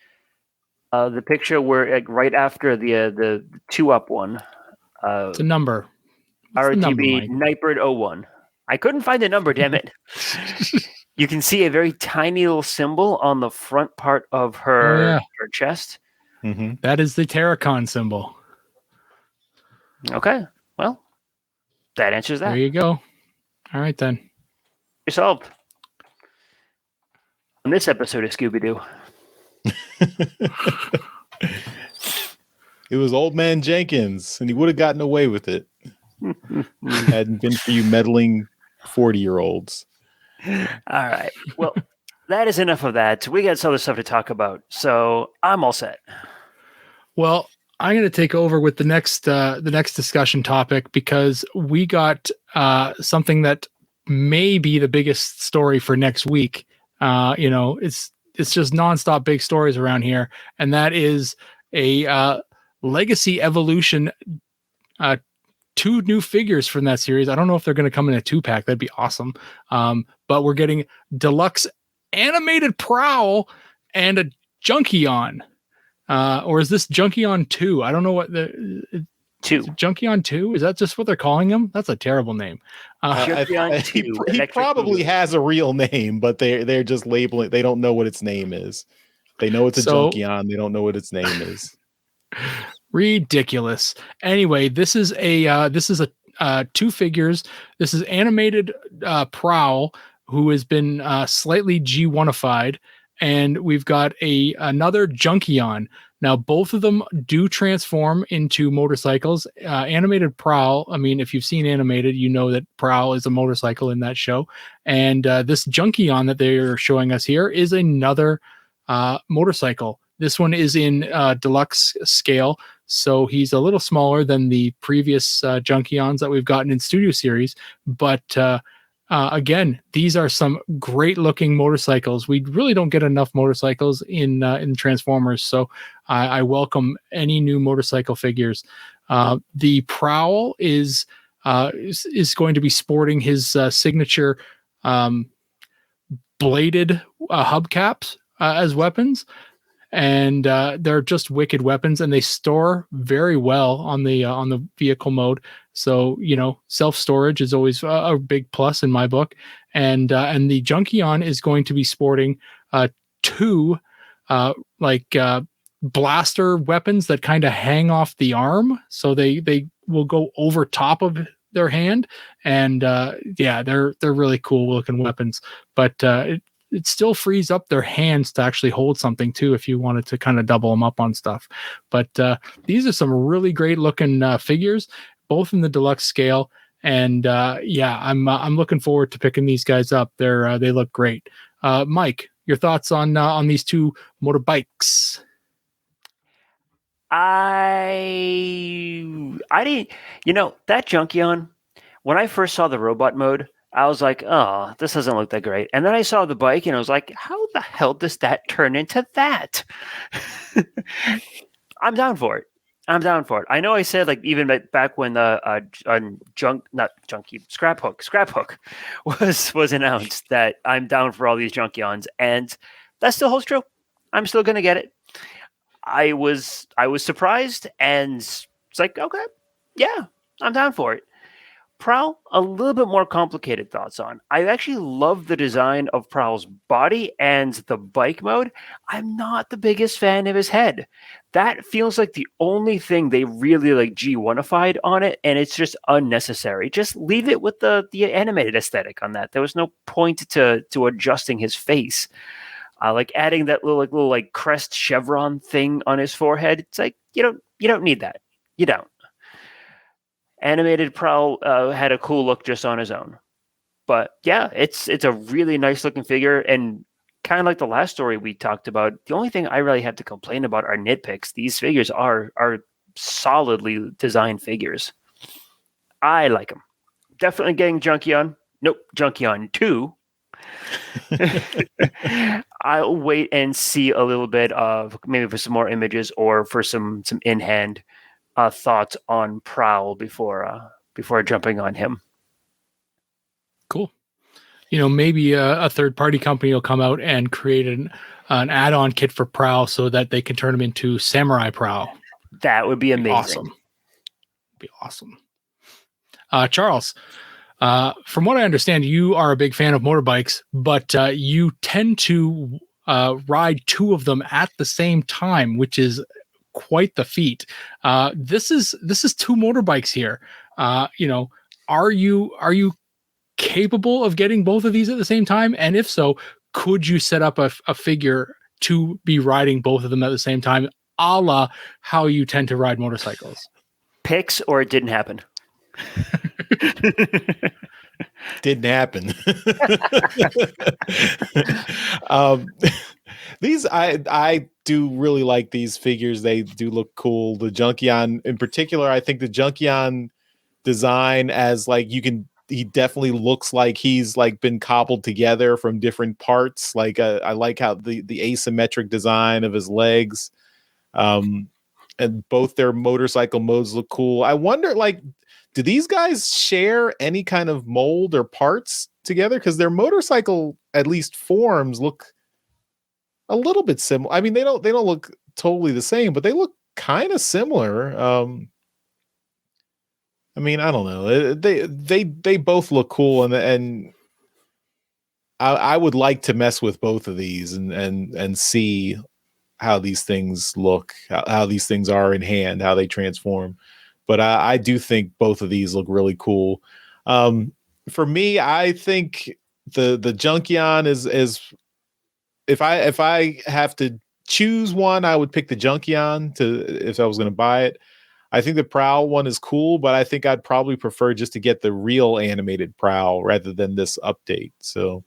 the picture where, like, right after the 2-up one. It's a number. What's the number, RTB Mike? Nightbird 01. I couldn't find the number, damn it. You can see a very tiny little symbol on the front part of her chest. Mm-hmm. That is the Terracon symbol. Okay. Well, that answers that. There you go. All right, then. You're solved. On this episode of Scooby-Doo. It was Old Man Jenkins, and he would have gotten away with it. Hadn't been for you meddling 40-year-olds. All right. Well, that is enough of that. We got some other stuff to talk about, so I'm all set. Well, I'm going to take over with the next discussion topic, because we got something that may be the biggest story for next week. It's just nonstop big stories around here, and that is a Legacy Evolution. 2 new figures from that series. I don't know if they're going to come in a 2-pack. That'd be awesome. But we're getting Deluxe animated Prowl and a Junkion. Or is this Junkion 2? I don't know what the 2. Junkion 2? Is that just what they're calling him? That's a terrible name. He probably has a real name, but they're just labeling. They don't know what its name is. They know it's a Junkion. They don't know what its name is. Ridiculous. Anyway, this is a 2 figures. This is animated Prowl, who has been slightly G1ified, and we've got another Junkion. Now, both of them do transform into motorcycles. Animated Prowl, I mean, if you've seen animated, you know that Prowl is a motorcycle in that show. And this Junkion that they're showing us here is another motorcycle. This one is in deluxe scale, so he's a little smaller than the previous Junkions that we've gotten in Studio Series. But again, these are some great-looking motorcycles. We really don't get enough motorcycles in Transformers, so I welcome any new motorcycle figures. The Prowl is going to be sporting his signature bladed hubcaps as weapons. And they're just wicked weapons, and they store very well on the vehicle mode. So, self-storage is always a big plus in my book. And the Junkion is going to be sporting 2 blaster weapons that kind of hang off the arm, so they will go over top of their hand. And they're really cool looking weapons. But it still frees up their hands to actually hold something too, if you wanted to kind of double them up on stuff. But these are some really great looking figures, both in the deluxe scale. And I'm looking forward to picking these guys up. They look great. Mike, your thoughts on these 2 motorbikes? I didn't, that Junkion, when I first saw the robot mode, I was like, oh, this doesn't look that great. And then I saw the bike, and I was like, how the hell does that turn into that? I'm down for it. I know I said, like, even back when Scrap Hook was announced, that I'm down for all these Junkions, and that still holds true. I'm still going to get it. I was surprised, and it's like, okay, yeah, I'm down for it. Prowl, a little bit more complicated thoughts on. I actually love the design of Prowl's body and the bike mode. I'm not the biggest fan of his head. That feels like the only thing they really like G1ified on it, and it's just unnecessary. Just leave it with the animated aesthetic on that. There was no point to adjusting his face. Like adding that little like crest chevron thing on his forehead. It's like you don't need that. You don't. Animated Prowl had a cool look just on his own. But yeah, it's a really nice looking figure, and kind of like the last story we talked about, the only thing I really have to complain about are nitpicks. These figures are solidly designed figures. I like them. Definitely getting Junkion. Nope, Junkion 2. I'll wait and see a little bit of maybe for some more images or for some in-hand thoughts on Prowl before jumping on him. Cool. Maybe a third-party company will come out and create an add-on kit for Prowl so that they can turn him into Samurai Prowl. That would be amazing. Be awesome. Charles, from what I understand, you are a big fan of motorbikes, but you tend to ride two of them at the same time, which is quite the feat. This is two motorbikes here. Are you capable of getting both of these at the same time? And if so, could you set up a figure to be riding both of them at the same time, a la how you tend to ride motorcycles? Pics or it didn't happen? Didn't happen. These I do really like these figures. They do look cool. The Junkion in particular, I think the Junkion design as like he definitely looks like he's like been cobbled together from different parts. Like I like how the asymmetric design of his legs, and both their motorcycle modes look cool. I wonder, like, do these guys share any kind of mold or parts together? Because their motorcycle, at least forms, look a little bit similar. I mean, they don't look totally the same, but they look kind of similar. I mean, I don't know. They both look cool, and I would like to mess with both of these and see how these things look, how these things are in hand, how they transform. But I do think both of these look really cool. For me, I think the Junkion is if I have to choose one, I would pick the Junkion if I was going to buy it. I think the Prowl one is cool, but I think I'd probably prefer just to get the real animated Prowl rather than this update. So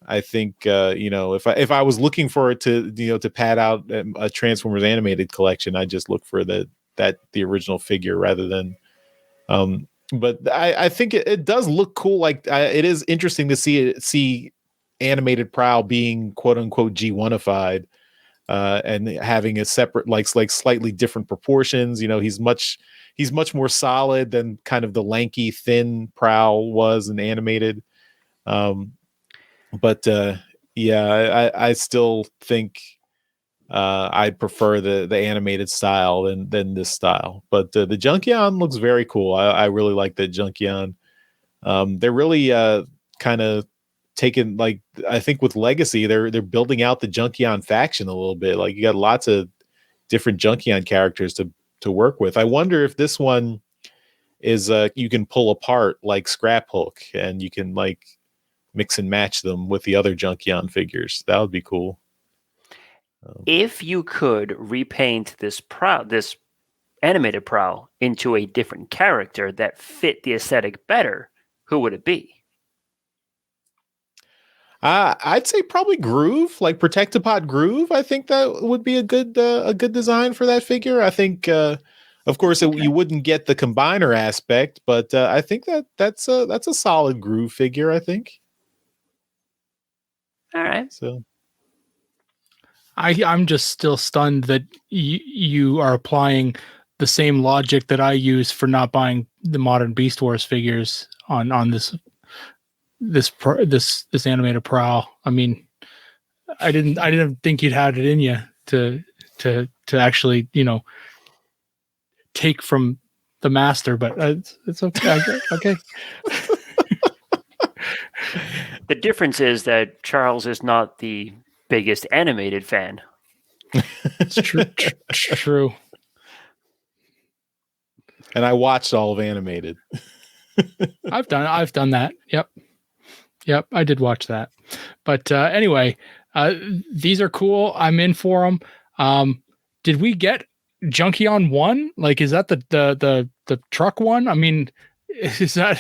I think if I was looking for it to pad out a Transformers animated collection, I'd just look for the original figure rather than but I think it does look cool. Like it is interesting to see animated Prowl being quote unquote G1ified and having a separate like slightly different proportions. He's much more solid than kind of the lanky thin Prowl was in animated. But I still think I'd prefer the animated style than this style. But the Junkion looks very cool. I really like the Junkion. They're really kind of taken, like, I think with Legacy, they're building out the Junkion faction a little bit. Like, you got lots of different Junkion characters to work with. I wonder if this one is you can pull apart like Scrap Hook, and you can like mix and match them with the other Junkion figures. That would be cool. If you could repaint this animated Prowl into a different character that fit the aesthetic better, who would it be? I'd say probably Groove, like Protectopod Groove. I think that would be a good design for that figure. I think, of course, you wouldn't get the combiner aspect, but I think that's a solid Groove figure, I think. All right. So I'm just still stunned that you are applying the same logic that I use for not buying the modern Beast Wars figures on this animated Prowl. I mean, I didn't think you'd had it in you to actually take from the master, but it's okay. Okay. The difference is that Charles is not the biggest animated fan. It's true. And I watched all of animated. I've done that. Yep. I did watch that. But anyway, these are cool. I'm in for them. Did we get Junkion 1? Like, is that the truck one? I mean, is that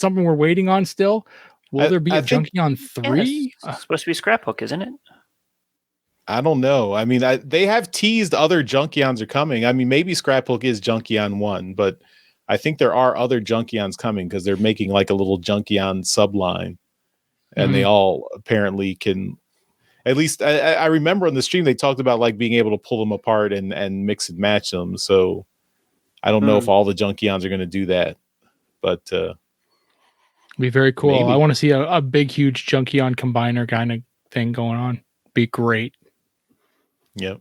something we're waiting on still? Will there be a Junkion 3? Yeah, it's supposed to be Scrapbook, isn't it? I don't know. I mean, they have teased other Junkions are coming. I mean, maybe Scrapbook is Junkion 1, but I think there are other Junkions coming because they're making like a little Junkion subline. And they all apparently can, at least I remember on the stream, they talked about like being able to pull them apart and mix and match them. So I don't know if all the Junkions are going to do that, but be very cool. Maybe. I want to see a big, huge Junkion combiner kind of thing going on. Be great. Yep.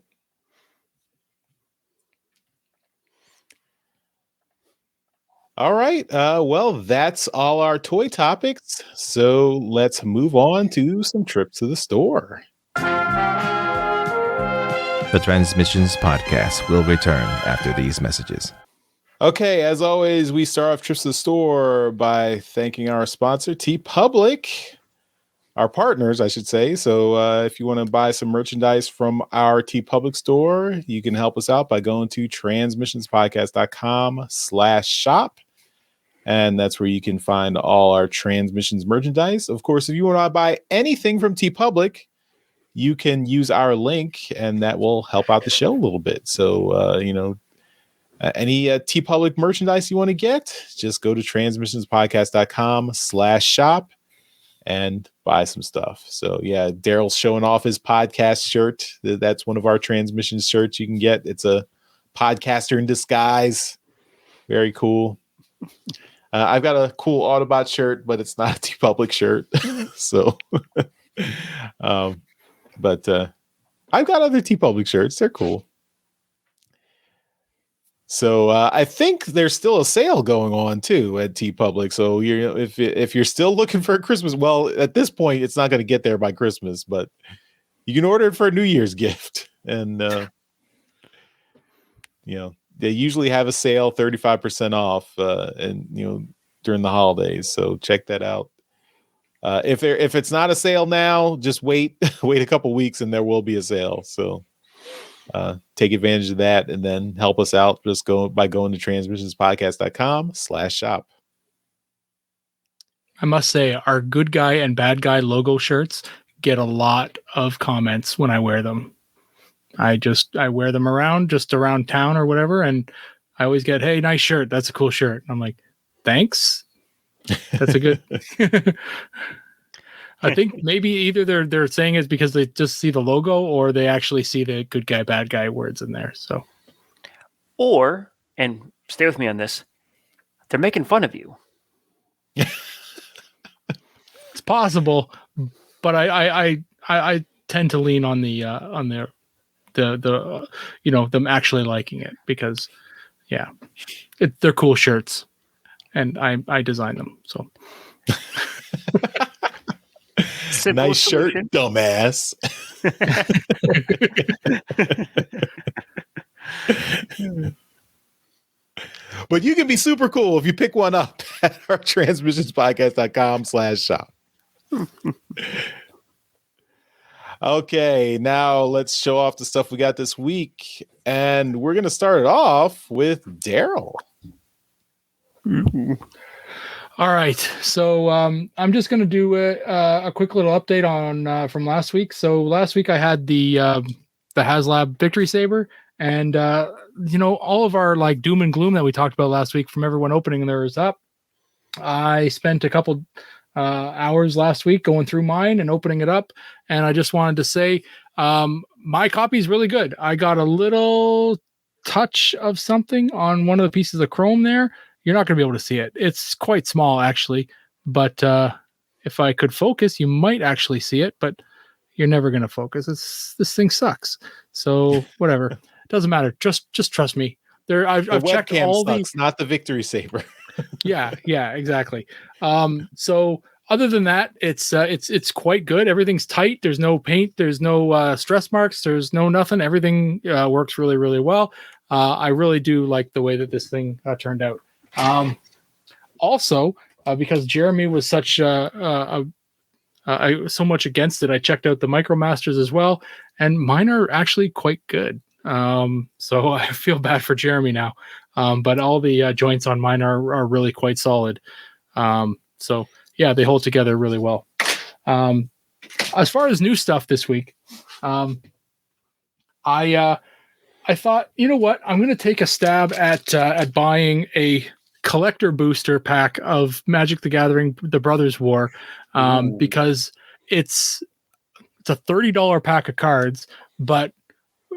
All right. Well, that's all our toy topics. So let's move on to some trips to the store. The Transmissions Podcast will return after these messages. Okay, as always, we start off trips to the store by thanking our sponsor, TeePublic, our partners, I should say. So if you want to buy some merchandise from our TeePublic store, you can help us out by going to transmissionspodcast.com/shop. And that's where you can find all our Transmissions merchandise. Of course, if you want to buy anything from TeePublic, you can use our link, and that will help out the show a little bit. So, any TeePublic merchandise you want to get, just go to transmissionspodcast.com/shop and buy some stuff. So, yeah, Daryl's showing off his podcast shirt. That's one of our Transmissions shirts you can get. It's a podcaster in disguise. Very cool. I've got a cool Autobot shirt, but it's not a TeePublic shirt. So, but I've got other TeePublic shirts. They're cool. So I think there's still a sale going on too at TeePublic. So if you're still looking for a Christmas, well, at this point, it's not going to get there by Christmas, but you can order it for a New Year's gift. And they usually have a sale 35% off and during the holidays. So check that out. If it's not a sale now, just wait a couple weeks and there will be a sale. So take advantage of that and then help us out. Just going to transmissionspodcast.com/shop. I must say, our good guy and bad guy logo shirts get a lot of comments when I wear them. I wear them around town or whatever, and I always get, "Hey, nice shirt. That's a cool shirt." And I'm like, "Thanks. That's a good." I think maybe either they're saying it's because they just see the logo, or they actually see the good guy, bad guy words in there. So, or, and stay with me on this, they're making fun of you. it's possible, but I tend to lean on the them actually liking it because, yeah, they're cool shirts, and I design them. So. Simple nice solution. Shirt, dumbass. But you can be super cool if you pick one up at our transmissionspodcast.com/shop. Okay, now let's show off the stuff we got this week. And we're going to start it off with Daryl. All right, so I'm just going to do a quick little update on from last week. So last week I had the HasLab Victory Saber, and all of our like doom and gloom that we talked about last week from everyone opening theirs up. I spent a couple hours last week going through mine and opening it up, and I just wanted to say my copy is really good. I got a little touch of something on one of the pieces of chrome there. You're not going to be able to see it. It's quite small, actually. But if I could focus, you might actually see it. But you're never going to focus. This thing sucks. So whatever. Doesn't matter. Just trust me. I've checked webcam all sucks, not the Victory Saber. yeah, exactly. So other than that, it's quite good. Everything's tight. There's no paint. There's no stress marks. There's no nothing. Everything works really, really well. I really do like the way that this thing turned out. Also, because Jeremy was such so much against it, I checked out the MicroMasters as well, and mine are actually quite good. So I feel bad for Jeremy now. But all the joints on mine are really quite solid. So yeah, they hold together really well. As far as new stuff this week, I thought, you know what, I'm going to take a stab at buying a collector booster pack of Magic the Gathering: The Brothers War, because it's a $30 pack of cards, but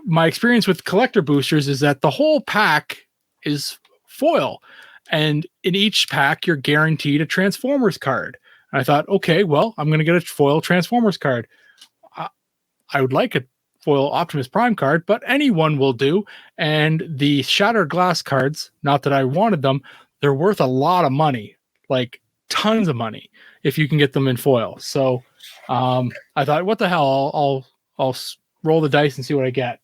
my experience with collector boosters is that the whole pack is foil, and in each pack you're guaranteed a Transformers card. And I thought, okay, well, I'm going to get a foil Transformers card. I would like a foil Optimus Prime card, but anyone will do. And the Shattered Glass cards, not that I wanted them, they're worth a lot of money, like tons of money, if you can get them in foil. So I thought, what the hell? I'll roll the dice and see what I get.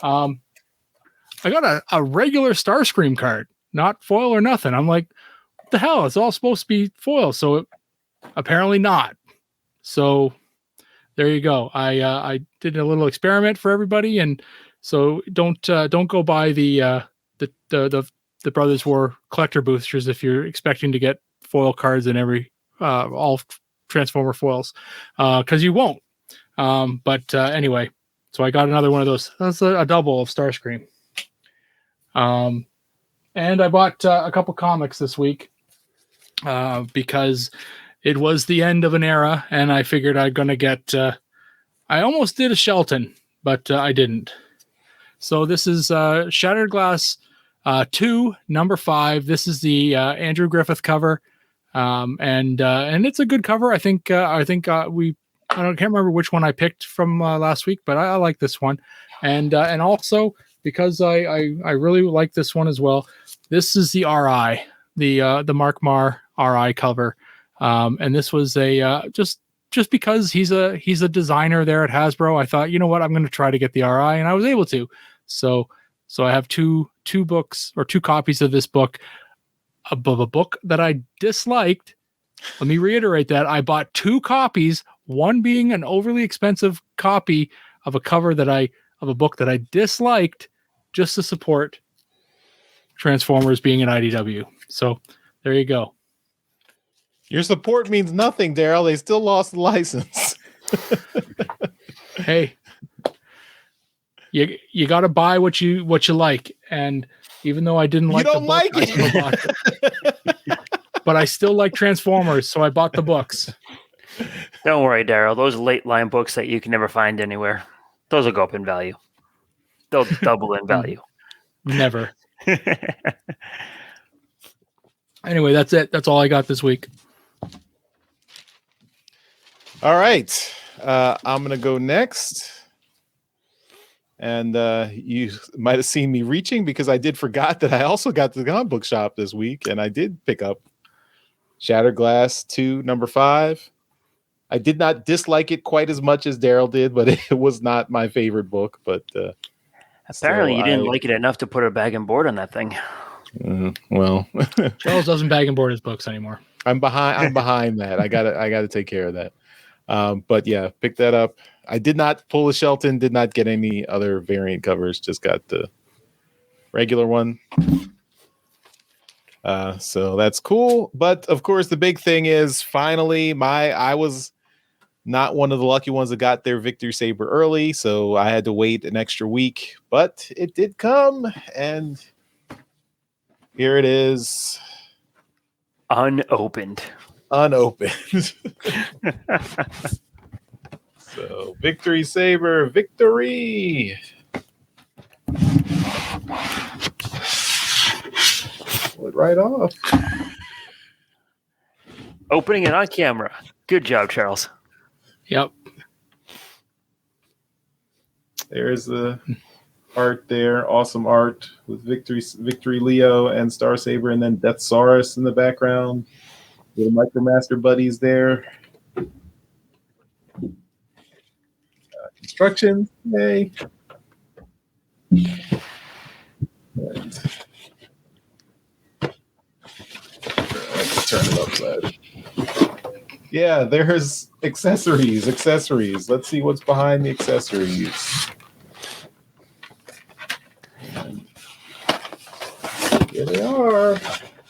I got a regular Starscream card, not foil or nothing. I'm like, what the hell? It's all supposed to be foil, so apparently not. So there you go. I did a little experiment for everybody, and so don't go buy the Brothers War collector boosters if you're expecting to get foil cards in every all Transformer foils, because you won't. But anyway, so I got another one of those. That's a double of Starscream. And I bought a couple comics this week because it was the end of an era, and I figured I'm going to get... I almost did a Shelton, but I didn't. So this is Shattered Glass 2, number 5. This is the Andrew Griffith cover, and it's a good cover. I can't remember which one I picked from last week, but I like this one, and also because I really like this one as well. This is the RI, the Mark Marr RI cover, and this was a just because he's a designer there at Hasbro. I thought, you know what, I'm going to try to get the RI, and I was able to. So I have two books, or 2 copies of this book, above a book that I disliked. Let me reiterate that I bought 2 copies, one being an overly expensive copy of a cover of a book that I disliked, just to support Transformers being an IDW. So there you go. Your support means nothing, Daryl. They still lost the license. Hey, you got to buy what you like, and even though I didn't like the book, like I still bought it. But I still like Transformers, so I bought the books. Don't worry, Daryl. Those late line books that you can never find anywhere, those will go up in value. They'll double in value. Never. Anyway, that's it. That's all I got this week. All right. I'm going to go next. And you might have seen me reaching because I did forgot that I also got to the comic book shop this week, and I did pick up Shattered Glass 2, number 5. I did not dislike it quite as much as Daryl did, but it was not my favorite book. But apparently, you didn't like it enough to put a bag and board on that thing. Well, Charles doesn't bag and board his books anymore. I'm behind that. I gotta take care of that. But yeah, pick that up. I did not pull a Shelton, did not get any other variant covers, just got the regular one. So that's cool. But of course, the big thing is finally I was not one of the lucky ones that got their Victory Saber early, so I had to wait an extra week, but it did come, and here it is. Unopened. So, Victory Saber, victory! Pull it right off. Opening it on camera. Good job, Charles. Yep. There's the art there. Awesome art with Victory Leo and Star Saber, and then Deathsaurus in the background. Little Micromaster buddies there. Instructions. Yay. And let's turn it upside. Yeah, there's accessories. Let's see what's behind the accessories. And here they are.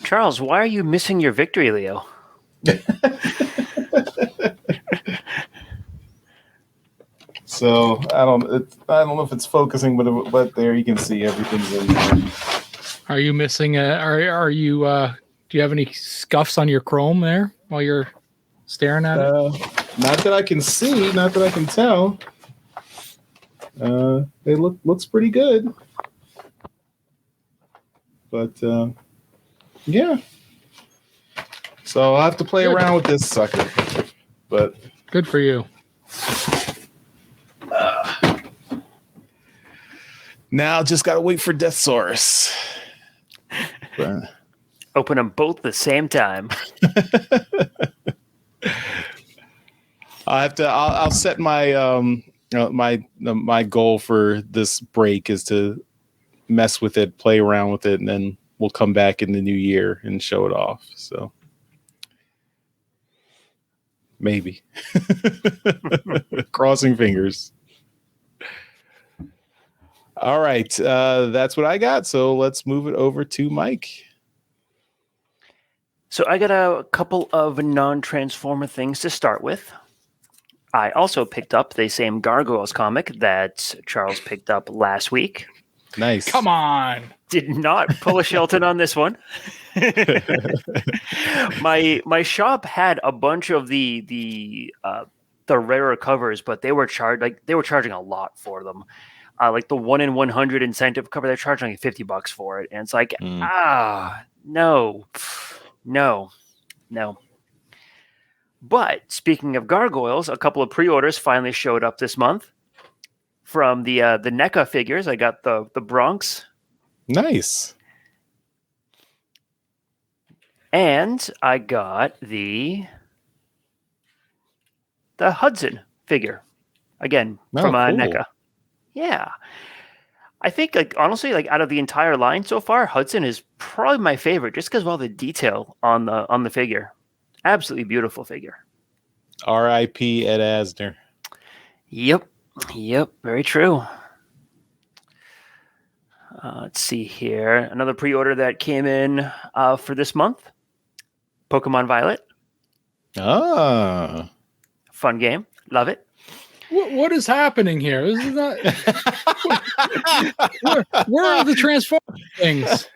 Charles, why are you missing your Victory Leo? So I don't know if it's focusing, but there you can see everything's in there. Are you missing are you do you have any scuffs on your chrome there while you're staring at it? Not that I can see, not that I can tell. They looks pretty good. But yeah. So I'll have to play around with this sucker. But Good for you. now just gotta wait for Deathsaurus. Open them both at the same time. I'll set my my goal for this break is to mess with it, play around with it, and then we'll come back in the new year and show it off. So maybe. Crossing fingers. All right. That's what I got. So let's move it over to Mike. So I got a couple of non-Transformer things to start with. I also picked up the same Gargoyles comic that Charles picked up last week. Nice. Come on. Did not pull a Shelton on this one. My shop had a bunch of the rarer covers, but they were charging a lot for them. Like the 1 in 100 incentive cover, they're charging like $50 for it, and it's like no. But speaking of Gargoyles, a couple of pre-orders finally showed up this month. From the NECA figures, I got the Bronx. Nice. And I got the Hudson figure. Again, from cool. NECA. Yeah. I think, honestly, out of the entire line so far, Hudson is probably my favorite, just because of all the detail on the figure. Absolutely beautiful figure. R.I.P. Ed Asner. Yep, very true. Let's see here. Another pre-order that came in for this month. Pokemon Violet. Ah. Fun game. Love it. What is happening here? This is not. where are the Transformers things?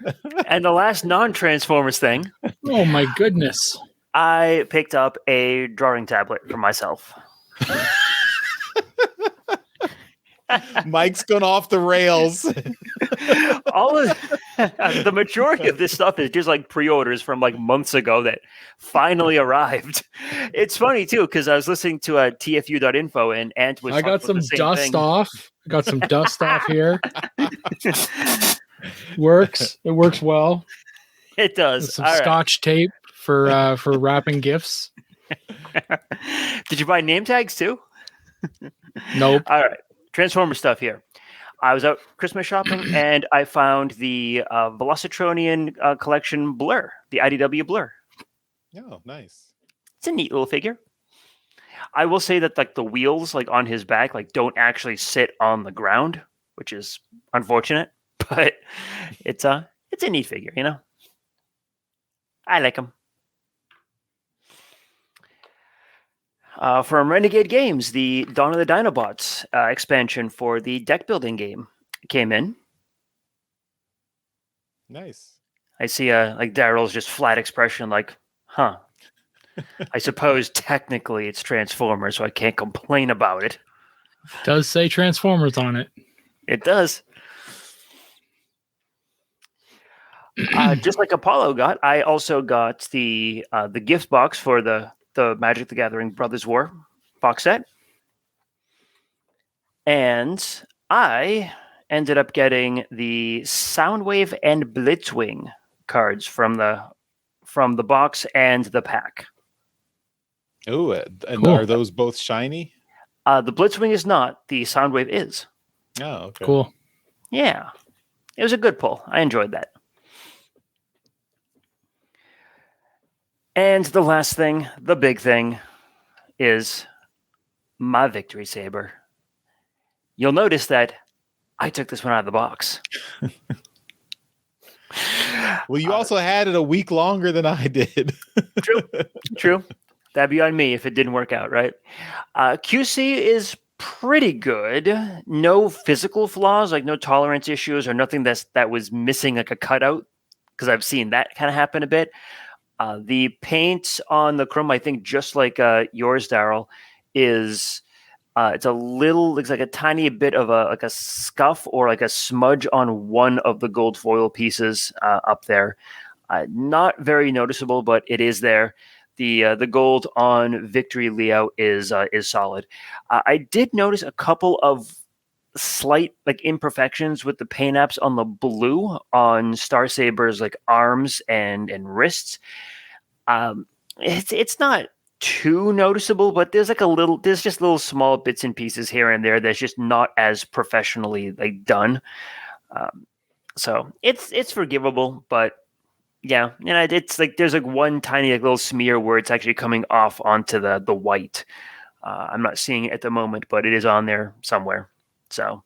And the last non-Transformers thing. Oh my goodness! I picked up a drawing tablet for myself. Mike's gone off the rails. All of the majority of this stuff is just pre-orders from months ago that finally arrived. It's funny too because I was listening to TFU.info and Ant was. I got some dust off. I got some dust off here. Works. It works well. It does. With some Scotch tape for wrapping gifts. Did you buy name tags too? Nope. All right. Transformer stuff here. I was out Christmas shopping and I found the Velocitronian collection Blur, the IDW Blur. Oh, nice. It's a neat little figure. I will say that the wheels on his back don't actually sit on the ground, which is unfortunate, but it's a neat figure, I like him. From Renegade Games, the Dawn of the Dinobots expansion for the deck building game came in. Nice. I see Daryl's just flat expression huh. I suppose technically it's Transformers, so I can't complain about it. It does say Transformers on it. It does. Just like Apollo got, I also got the gift box for the Magic the Gathering Brothers War box set. And I ended up getting the Soundwave and Blitzwing cards from the box and the pack. Oh, and Cool. are those both shiny? The Blitzwing is not. The Soundwave is. Oh, okay. Cool. Yeah. It was a good pull. I enjoyed that. And the last thing, the big thing, is my Victory Saber. You'll notice that I took this one out of the box. Well, you also had it a week longer than I did. True. That'd be on me if it didn't work out, right? QC is pretty good. No physical flaws, like no tolerance issues or nothing that was missing like a cutout, because I've seen that kind of happen a bit. The paint on the chrome, I think, just like yours, Daryl, is it's looks like a tiny bit of a scuff or like a smudge on one of the gold foil pieces up there. Not very noticeable, but it is there. The gold on Victory Leo is solid. I did notice a couple of slight like imperfections with the paint apps on the blue on Star Saber's like arms and wrists. It's not too noticeable, but there's just little small bits and pieces here and there that's just not as professionally like done. So it's forgivable, but yeah, and it's like there's like one tiny like little smear where it's actually coming off onto the white. I'm not seeing it at the moment, but it is on there somewhere. So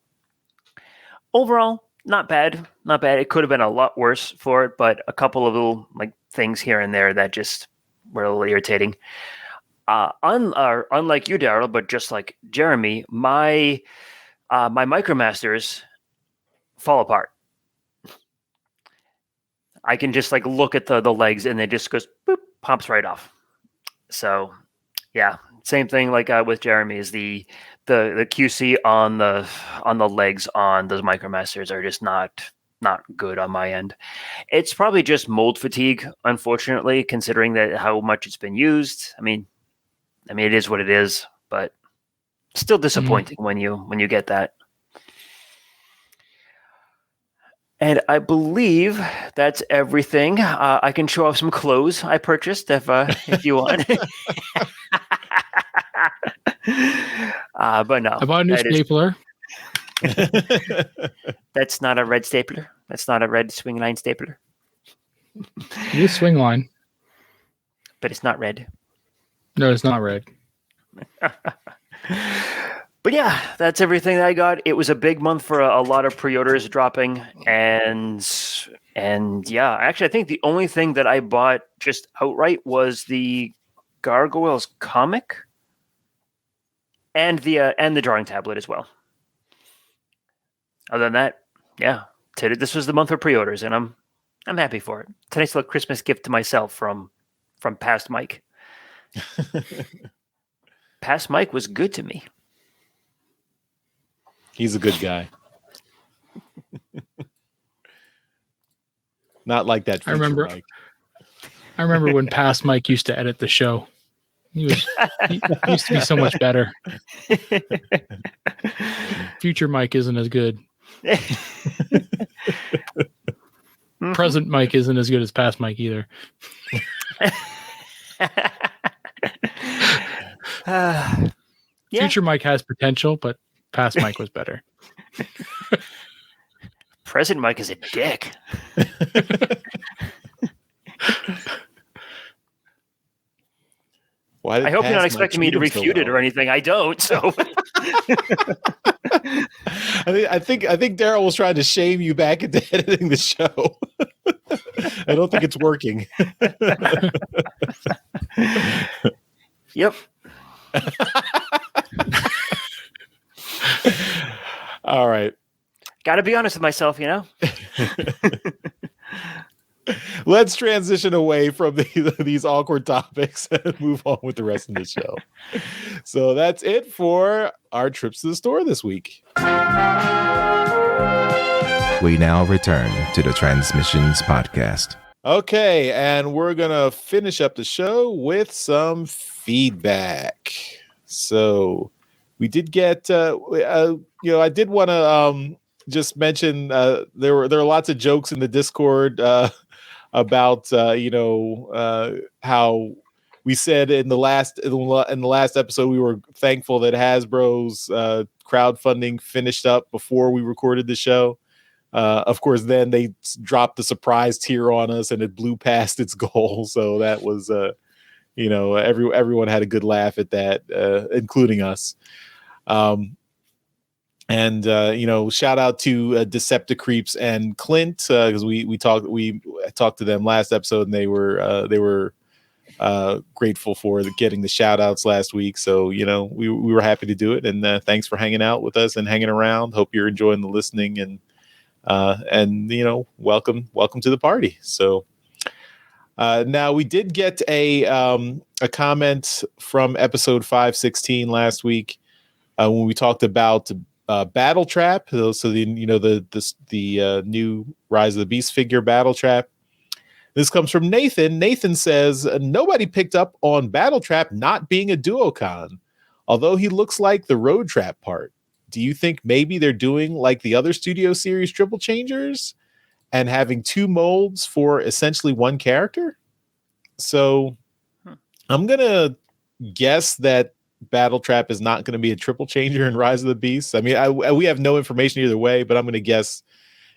overall, not bad. Not bad. It could have been a lot worse for it, but a couple of little like things here and there that just were a little irritating. Unlike you, Daryl, but just like Jeremy, my Micromasters fall apart. I can just like look at the legs and it just goes boop, pops right off. So yeah, same thing like with Jeremy is the QC on the legs on those Micromasters are just not good on my end. It's probably just mold fatigue, unfortunately, considering that how much it's been used. I mean it is what it is, but still disappointing when you get that. And I believe that's everything. I can show off some clothes I purchased if you want. But no. I bought a new stapler. That's not a red stapler. That's not a red swing line stapler. It is swing line. But it's not red. No, it's not red. But yeah, that's everything that I got. It was a big month for a lot of pre-orders dropping, and yeah, actually, I think the only thing that I bought just outright was the Gargoyles comic and the drawing tablet as well. Other than that, yeah, this was the month of pre-orders, and I'm happy for it. It's a nice little Christmas gift to myself from Past Mike. Past Mike was good to me. He's a good guy. Not like that. I remember when Past Mike used to edit the show. He used to be so much better. Future Mike isn't as good. Present Mike isn't as good as Past Mike either. Yeah. Future Mike has potential, but Past Mike was better. Present Mike is a dick. I hope you're not expecting me to refute it or anything. I don't. So I think Daryl was trying to shame you back into editing the show. I don't think it's working. Yep. All right. Got to be honest with myself, you know? Let's transition away from these awkward topics and move on with the rest of the show. So that's it for our trips to the store this week. We now return to the Transmissions Podcast. Okay, and we're going to finish up the show with some feedback. So we did get, I did want to just mention there were lots of jokes in the Discord about how we said in the last episode we were thankful that Hasbro's crowdfunding finished up before we recorded the show. Of course, then they dropped the surprise tier on us, and it blew past its goal. So that was, everyone had a good laugh at that, including us. And shout out to Decepticreeps and Clint because we talked to them last episode, and they were grateful for getting the shout outs last week. So we were happy to do it, and thanks for hanging out with us and hanging around. Hope you're enjoying the listening, and welcome to the party. So now we did get a comment from episode 516 last week when we talked about Battle Trap. So the new Rise of the Beast figure Battle Trap. This comes from Nathan. Nathan says nobody picked up on Battle Trap not being a duocon, although he looks like the Road Trap part. Do you think maybe they're doing like the other Studio Series Triple Changers and having two molds for essentially one character? So I'm going to guess that Battle Trap is not going to be a triple changer in Rise of the Beast. I mean, we have no information either way, but I'm going to guess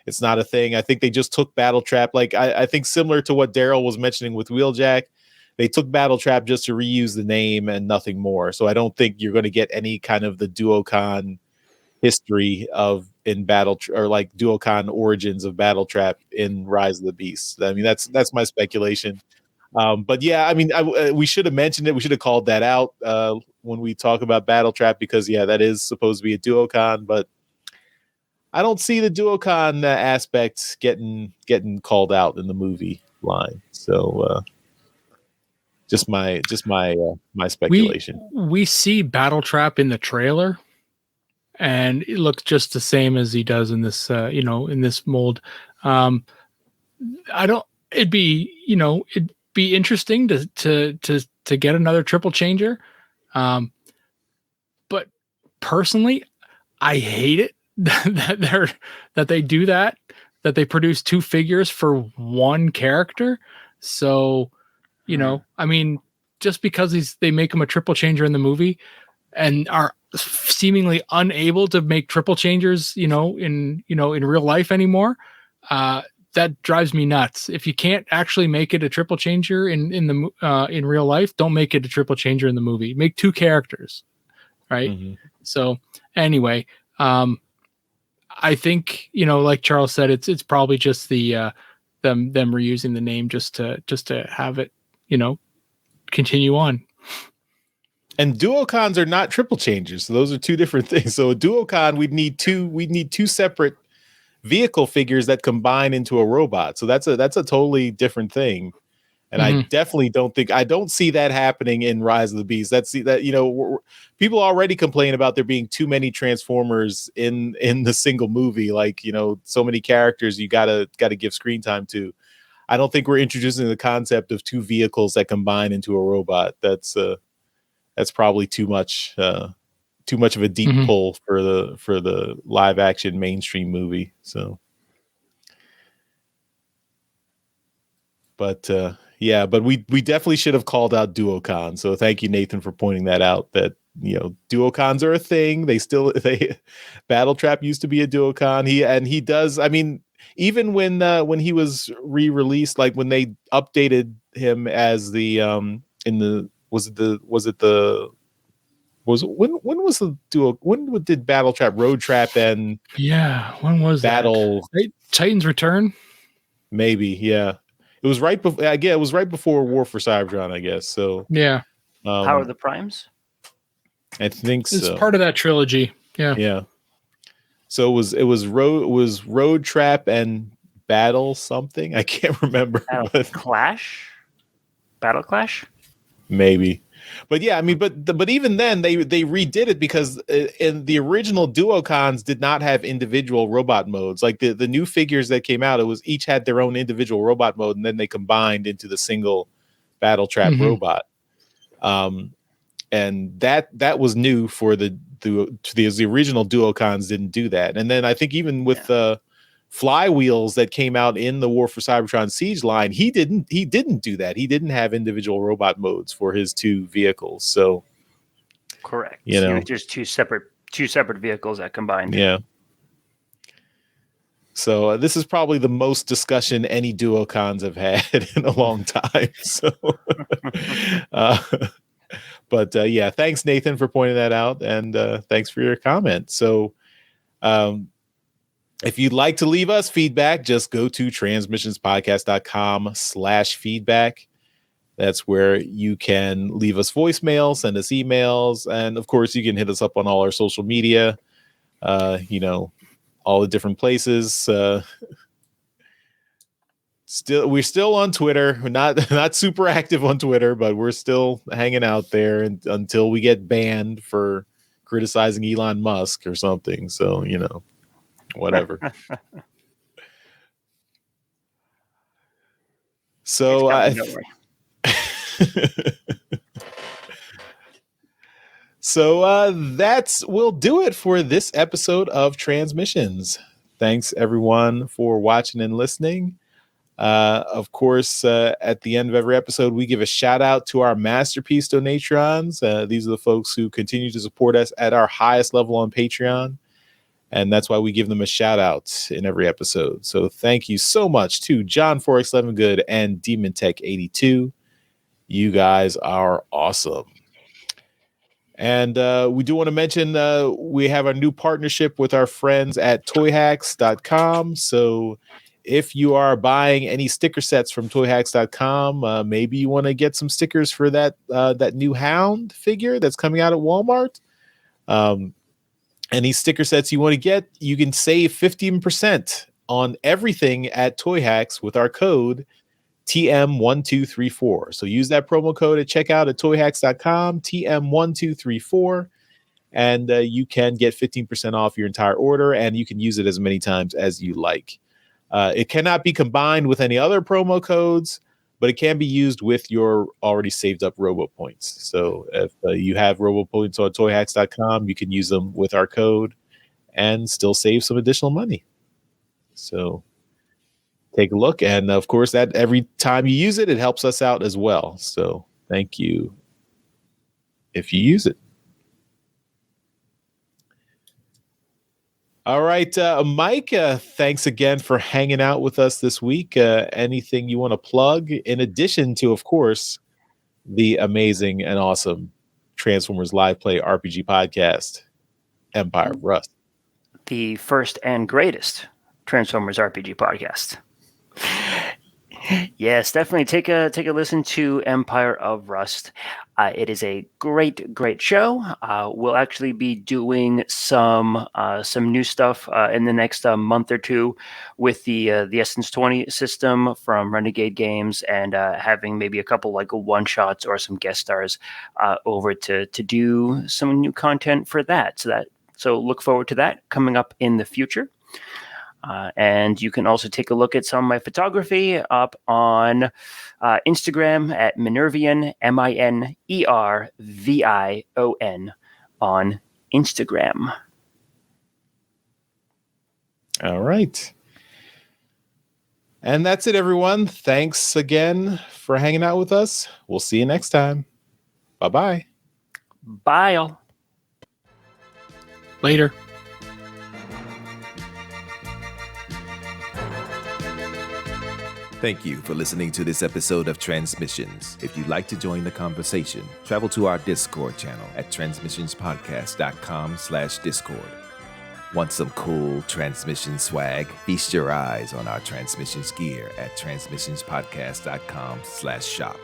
it's not a thing. I think they just took Battle Trap. Like, I think similar to what Daryl was mentioning with Wheeljack, they took Battle Trap just to reuse the name and nothing more. So I don't think you're going to get any kind of the duocon history in or like duocon origins of Battle Trap in Rise of the Beast. I mean, that's my speculation. But yeah, I mean, we should have mentioned it. We should have called that out when we talk about Battle Trap, because that is supposed to be a duocon, but I don't see the duocon aspects getting called out in the movie line. So just my speculation. We see Battle Trap in the trailer, and it looks just the same as he does in this in this mold. It'd be interesting to get another triple changer, but personally I hate it that they do that they produce two figures for one character. So I mean, just because they make him a triple changer in the movie and are seemingly unable to make triple changers in real life anymore, that drives me nuts. If you can't actually make it a triple changer in real life, don't make it a triple changer in the movie. Make two characters, right? Mm-hmm. So anyway, I think like Charles said, it's probably just the them reusing the name just to have it continue on. And duocons are not triple changers, so those are two different things. So a duocon, we'd need two separate vehicle figures that combine into a robot. So that's a totally different thing. And I definitely don't see that happening in Rise of the Beast. People already complain about there being too many Transformers in the single movie. Like, so many characters you gotta give screen time to. I don't think we're introducing the concept of two vehicles that combine into a robot. That's probably too much of a deep pull for the live action mainstream movie. So, but we definitely should have called out duocon. So thank you, Nathan, for pointing that out. That duocons are a thing. Battle Trap used to be a duocon. He does. I mean, even when he was re-released, like when they updated him as the when did Battle Trap, Road Trap, and when was Battle that? Titans Return? Maybe, yeah. It was right before. It was right before War for Cybertron, I guess. So yeah, Power of the Primes. I think so. It's part of that trilogy. Yeah, yeah. So it was Road Trap and Battle something. I can't remember. Battle Clash. Maybe. But yeah, I mean, but even then they redid it because in the original duocons did not have individual robot modes. Like the new figures that came out, each had their own individual robot mode, and then they combined into the single Battle Trap robot. and that was new for the original Duocons didn't do that. And then I think even with the flywheels that came out in the War for Cybertron Siege line, he didn't do that. He didn't have individual robot modes for his 2 vehicles. So correct. You know, just two separate vehicles that combined. Yeah. So this is probably the most discussion any Duocons have had in a long time. So, but yeah, thanks Nathan for pointing that out, and thanks for your comment. So, if you'd like to leave us feedback, just go to transmissionspodcast.com/feedback. That's where you can leave us voicemails, send us emails, and of course you can hit us up on all our social media. All the different places. We're still on Twitter. We're not super active on Twitter, but we're still hanging out there until we get banned for criticizing Elon Musk or something. So, whatever. So So we'll do it for this episode of Transmissions. Thanks everyone for watching and listening. Of course, at the end of every episode, we give a shout out to our Masterpiece Donatrons. These are the folks who continue to support us at our highest level on Patreon. And that's why we give them a shout out in every episode. So thank you so much to John Forex 11 Good and Demon Tech 82. You guys are awesome. And we do want to mention we have a new partnership with our friends at toyhacks.com. So if you are buying any sticker sets from toyhacks.com, maybe you want to get some stickers for that new Hound figure that's coming out at Walmart. Any sticker sets you want to get, you can save 15% on everything at Toy Hacks with our code TM1234. So use that promo code at checkout at toyhacks.com, TM1234, and you can get 15% off your entire order, and you can use it as many times as you like. It cannot be combined with any other promo codes, but it can be used with your already saved up Robo Points. So if you have Robo Points on toyhacks.com, you can use them with our code and still save some additional money. So take a look. And of course, that every time you use it, it helps us out as well. So thank you if you use it. All right, Mike, thanks again for hanging out with us this week. Anything you want to plug in addition to, of course, the amazing and awesome Transformers Live Play RPG podcast, Empire of Rust? The first and greatest Transformers RPG podcast. Yes, definitely take a listen to Empire of Rust. It is a great show. We'll actually be doing some new stuff in the next month or two with the Essence 20 system from Renegade Games, and having maybe a couple like one shots or some guest stars over to do some new content for that. So look forward to that coming up in the future. And you can also take a look at some of my photography up on Instagram at Minervion, Minervion on Instagram. All right. And that's it, everyone. Thanks again for hanging out with us. We'll see you next time. Bye-bye. Bye, all. Later. Thank you for listening to this episode of Transmissions. If you'd like to join the conversation, travel to our Discord channel at transmissionspodcast.com/Discord. Want some cool transmission swag? Feast your eyes on our transmissions gear at transmissionspodcast.com/shop.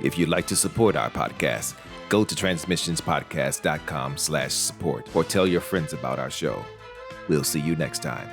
If you'd like to support our podcast, go to transmissionspodcast.com/support or tell your friends about our show. We'll see you next time.